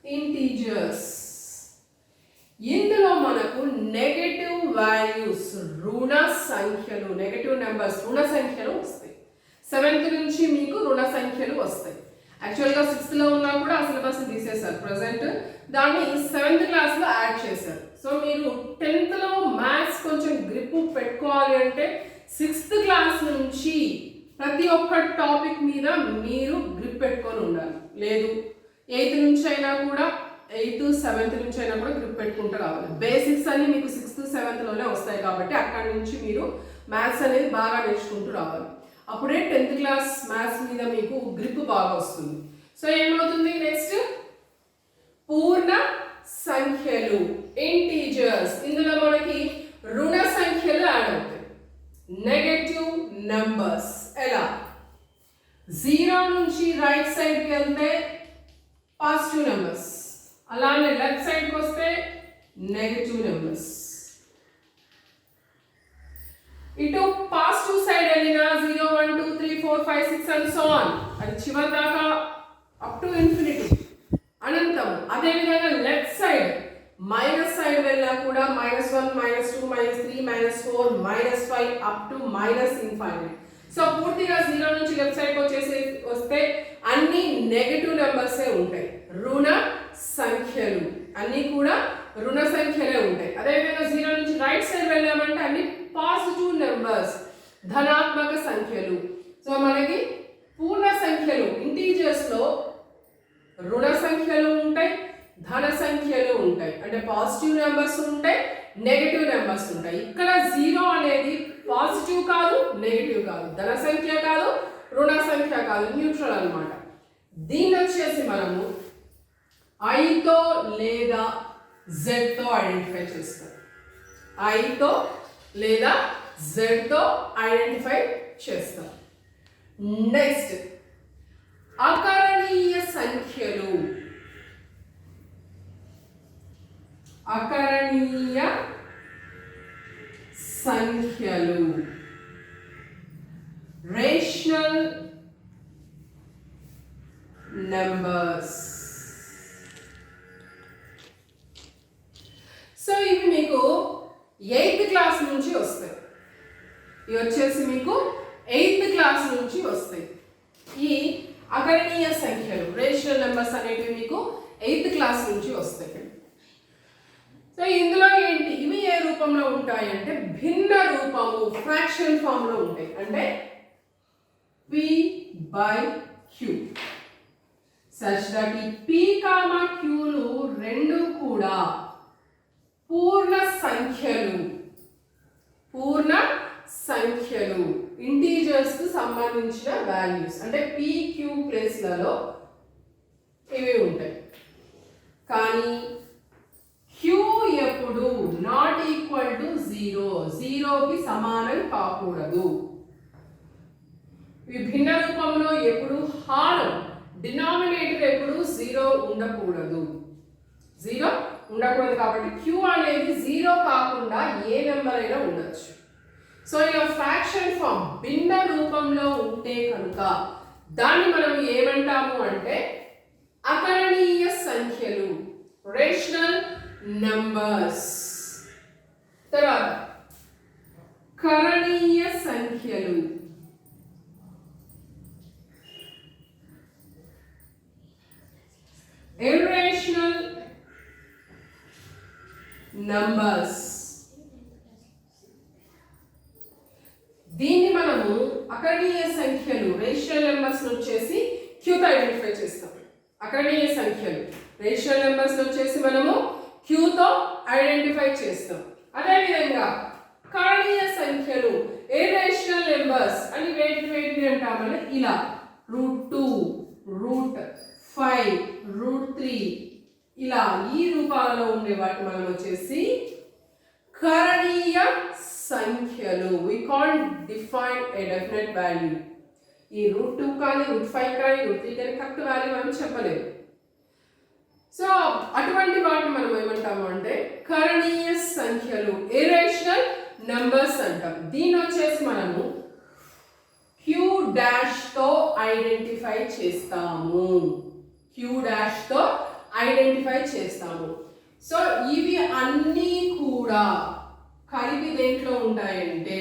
ఇంటీజర్స్. ఇందులో మనకు నెగటివ్ వాల్యూస్, రుణ సంఖ్యలు, నెగటివ్ నెంబర్స్, రుణ సంఖ్యలు వస్తాయి. 7th నుంచి మీకు రుణ సంఖ్యలు వస్తాయి. యాక్చువల్గా 6th లో ఉన్నా కూడా ఆ సిలబస్ తీసేశారు ప్రజెంట్, దాన్ని 7th క్లాస్లో యాడ్ చేశారు. సో మీరు 10th లో మ్యాథ్స్ కొంచెం గ్రిప్ పెట్టుకోవాలి అంటే 6th క్లాస్ నుంచి ప్రతి ఒక్క టాపిక్ మీద మీరు గ్రిప్ పెట్టుకొని ఉండాలి. లేదు 8th నుంచి అయినా కూడా, 8th 7th నుంచి అయినా కూడా గ్రిప్ పెట్టుకుంటూ రావాలి. బేసిక్స్ అన్ని మీకు 6th 7th లోనే వస్తాయి కాబట్టి అక్కడి నుంచి మీరు మ్యాథ్స్ అనేది బాగా నేర్చుకుంటూ రావాలి. అప్పుడే 10th క్లాస్ మ్యాథ్స్ మీద మీకు గ్రిప్ బాగా వస్తుంది. సో ఏమవుతుంది నెక్స్ట్? పూర్ణ సంఖ్యలు, ఇంటీజర్స్. ఇందులో మనకి రుణ సంఖ్యలు యాడ్ అవుతాయి, నెగటివ్ నంబర్స్. ఎలా? 0 నుంచి రైట్ సైడ్కి వెళ్తే పాజిటివ్ నెంబర్స్, అలానే లెఫ్ట్ సైడ్కి వస్తే నెగటివ్ నెంబర్స్. ఇటు పాజిటివ్ సైడ్ వెళ్ళిన 0 1 2 3 4 5 6 అండ్ సో ఆన్, అది చివరి దాకా అప్ టు ఇన్ఫినిటీ, అనంతం. అదేవిధంగా లెఫ్ట్ సైడ్ మైనస్ సైడ్ వెళ్ళినా కూడా -1 -2 -3 -4 -5 అప్ టు ఇన్ఫైనైట్. సో పూర్తిగా 0 నుంచి లెఫ్ట్ సైడ్కి వస్తే అన్ని నెగటివ్ నెంబర్సే ఉంటాయి, రుణ సంఖ్యలు అన్నీ కూడా రుణ సంఖ్యలే ఉంటాయి. అదేవిధంగా 0 నుంచి రైట్ సైడ్ వెళ్ళామంటే అన్ని పాజిటివ్ నెంబర్స్, ధనాత్మక సంఖ్యలు. సో మనకి పూర్ణ సంఖ్యలు, ఇంటీజర్స్ లో రుణ సంఖ్యలు ఉంటాయి, ధన సంఖ్యలు ఉంటాయి. అంటే పాజిటివ్ నెంబర్స్ ఉంటాయి, నెగటివ్ నెంబర్స్ ఉంటాయి. ఇక్కడ 0 అనేది పాజిటివ్ కాదు, నెగటివ్ కాదు, ధన సంఖ్య కాదు, రుణ సంఖ్య కాదు, న్యూట్రల్ అన్నమాట. దీన్ని వచ్చేసి మనము ఐతో లేదా జెడ్తో ఐడెంటిఫై చేస్తాం. ఐతో లేదా జెడ్తో ఐడెంటిఫై చేస్తాం. నెక్స్ట్ అకరణీయ సంఖ్యలు. అకరణీయ సంఖ్యలు రేషనల్ నెంబర్స్. సో ఇవి మీకు 8th క్లాస్ నుంచి వస్తాయి. ఇవి వచ్చేసి మీకు 8th క్లాస్ నుంచి వస్తాయి. ఈ అకరణీయ సంఖ్యలు రేషనల్ నెంబర్స్ అనేటివి మీకు 8th క్లాస్ నుంచి వస్తాయి. సో ఇందులో ఏంటి, ఇవి ఏ రూపంలో ఉంటాయి అంటే భిన్న రూపము, ఫ్రాక్షన్ ఫామ్ లో ఉంటాయి. అంటే p/q such that ఈ p, qలు రెండు కూడా పూర్ణ సంఖ్యలు ఇంటీజర్స్ కు సంబంధించిన వాల్యూస్. అంటే p, q ప్లేస్లలో ఇవి ఉంటాయి. కానీ q ఎప్పుడు నాట్ ఈక్వల్ టు 0, 0కి సమానం కాకూడదు. విభిన్న రూపంలో ఎప్పుడు హారం, డినామినేటర్ ఎప్పుడు 0 ఉండకూడదు. 0 ఉండకూడదు కాబట్టి q అనేది 0 కాకుండా ఏ నెంబర్ అయినా ఉండొచ్చు. సో ఇలా ఫ్రాక్షన్ ఫామ్ భిన్న రూపంలో ఉంటే కనుక దాన్ని మనం ఏమంటాము అంటే అకరణీయ సంఖ్యలు, రేషనల్ నంబర్స్. తర్వాత కరణీయ సంఖ్యలు, irrational numbers. దీన్ని మనము అకరణీయ సంఖ్యలు రేషనల్ నెంబర్స్ వచ్చేసి క్యూతో ఐడెంటిఫై చేస్తాం. అకరణీయ సంఖ్యలు రేషనల్ నెంబర్స్ వచ్చేసి మనము క్యూతో ఐడెంటిఫై చేస్తాం. అదేవిధంగా కరణీయ సంఖ్యలు ఇర్రేషనల్ నెంబర్స్ అని వేటిని అంటామని ఇలా √2, √5, √3 ఇలా ఈ రూపాలలో ఉండే వాటి మనం వచ్చేసి కరణీయ సంఖ్యలు. we can't define a definite value. ఈ √2 కానీ √5 కానీ √3 కానీ కరెక్ట్ వాల్యూ మనం చెప్పలేము. సో అటువంటి వాటిని మనం ఏమంటాము అంటే కరణీయ సంఖ్యలు, ఇర్రేషనల్ నంబర్స్ అంటాం. దీన్ని వచ్చేసి మనము q' తో ఐడెంటిఫై చేస్తాము. q' తో ఐడెంటిఫై చేస్తాము. సో ఇవి అన్నీ కూడా కలిపి దేంట్లో ఉంటాయంటే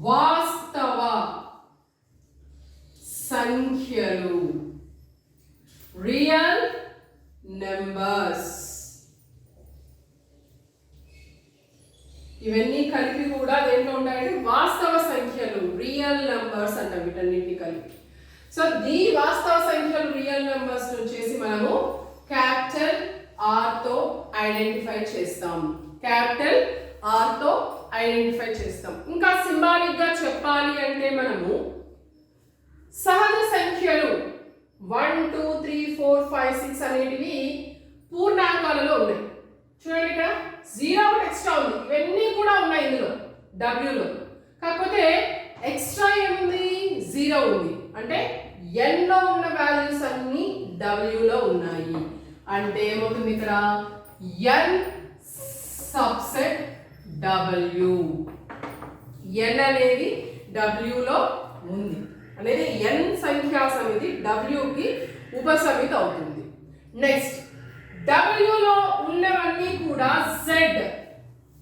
వాస్తవ సంఖ్యలు, రియల్ నెంబర్స్. ఇవన్నీ కలిపి కూడా దేంట్లో ఉంటాయంటే వాస్తవ సంఖ్యలు, రియల్ నెంబర్స్ అంటాం వీటన్నిటిని కలిపి. సో ఈ వాస్తవ సంఖ్యలు, రియల్ నెంబర్స్ వచ్చేసి మనము క్యాపిటల్ R తో ఐడెంటిఫై చేస్తాం. క్యాపిటల్ R తో ఐడెంటిఫై చేస్తాం. ఇంకా సింబాలిక్ గా చెప్పాలి అంటే మనము సహజ సంఖ్యలు 1, 2, 3, 4, 5, 6 అనేటివి పూర్ణాంకాలలో ఉన్నాయి. చూడండి ఇక్కడ 0 ఒకటి ఎక్స్ట్రా ఉంది. ఇవన్నీ కూడా ఉన్నాయి ఇందులో W లో. కాకపోతే ఎక్స్ట్రా ఏముంది, 0 ఉంది. అంటే n లో ఉన్న వాల్యూస్ అన్ని W లో ఉన్నాయి. అంటే ఏమవుతుంది ఇక్కడ n సబ్సెట్ W. n అనేది W లో ఉంది అనేది n సంఖ్యా సమితి W కి ఉపసమితి అవుతుంది. నెక్స్ట్ W లో ఉన్నవన్నీ కూడా Z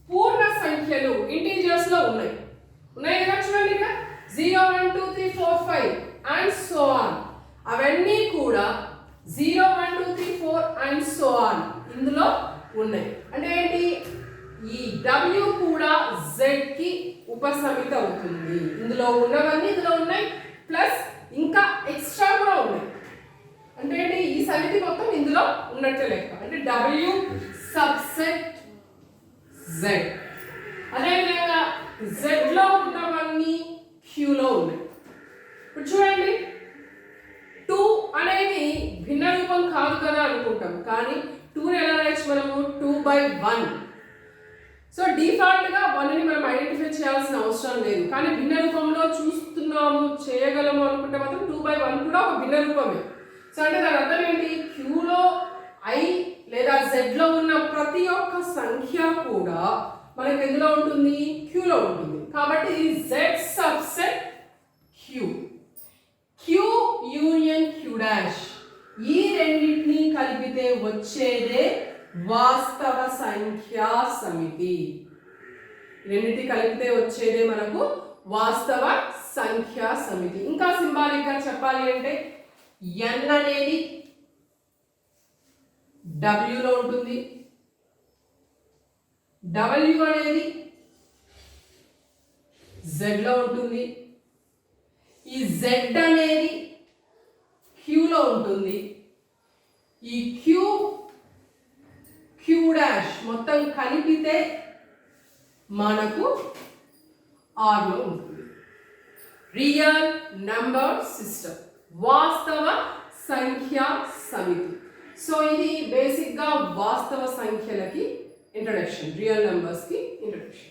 పూర్ణ సంఖ్యలు ఇంటీజర్స్ లో ఉన్నాయి. కదా చూడండి ఇక్కడ 0, 1, 2, 3, 4, 5 అండ్ సో ఆన్. అవన్నీ కూడా 0, 1, 2, 3, 4 అండ్ సో ఆన్ ఇందులో ఉన్నాయి. అంటే ఏంటి, ఈ W కూడా Z కి ఉపసమితి అవుతుంది. ఇందులో ఉన్నవన్నీ ఇందులో ఉన్నాయి, ప్లస్ ఇంకా ఎక్స్ట్రా కూడా ఉన్నాయి. అంటే ఏంటి, ఈ సమితి మొత్తం ఇందులో ఉన్నట్టే లెక్క. అంటే W సబ్సెట్ జెడ్. అదేవిధంగా జెడ్లో ఉన్నవన్నీ క్యూలో ఉన్నాయి. ఇప్పుడు చూడండి, 2 అనేది భిన్న రూపం కాదు కదా అనుకుంటాం, కానీ 2ని ఎలా రాయొచ్చు మనము? 2/1. సో డిఫాల్ట్గా 1ని మనం ఐడెంటిఫై చేయాల్సిన అవసరం లేదు, కానీ భిన్న రూపంలో చూస్తున్నాము చేయగలము అనుకుంటే మాత్రం 2/1 కూడా ఒక భిన్న రూపమే. సో అంటే దాని అర్థం ఏంటి? క్యూలో ఐ లేదా జెడ్లో ఉన్న ప్రతి ఒక్క సంఖ్య కూడా మనకి ఎందులో ఉంటుంది? క్యూలో ఉంటుంది. కాబట్టి Z subset Q, Q union Q dash, ఈ రెండింటిని కలిపితే వచ్చేదే వాస్తవ సంఖ్యా సమితి. రెండింటిని కలిపితే వచ్చేదే మనకు వాస్తవ సంఖ్యా సమితి. ఇంకా సింబాలిక్ గా చెప్పాలి అంటే n అనేది W లో ఉంటుంది, W అనేది Z లో ఉంటుంది, ఈ Z అనేది Q లో ఉంటుంది, ఈ Q Q డాష్ మొత్తం కలిపితే మనకు R లో ఉంటుంది. రియల్ నంబర్ సిస్టమ్, వాస్తవ సంఖ్యా సమితి. సో ఇది బేసిక్గా వాస్తవ సంఖ్యలకి ఇంట్రడక్షన్, రియల్ నంబర్స్కి ఇంట్రడక్షన్.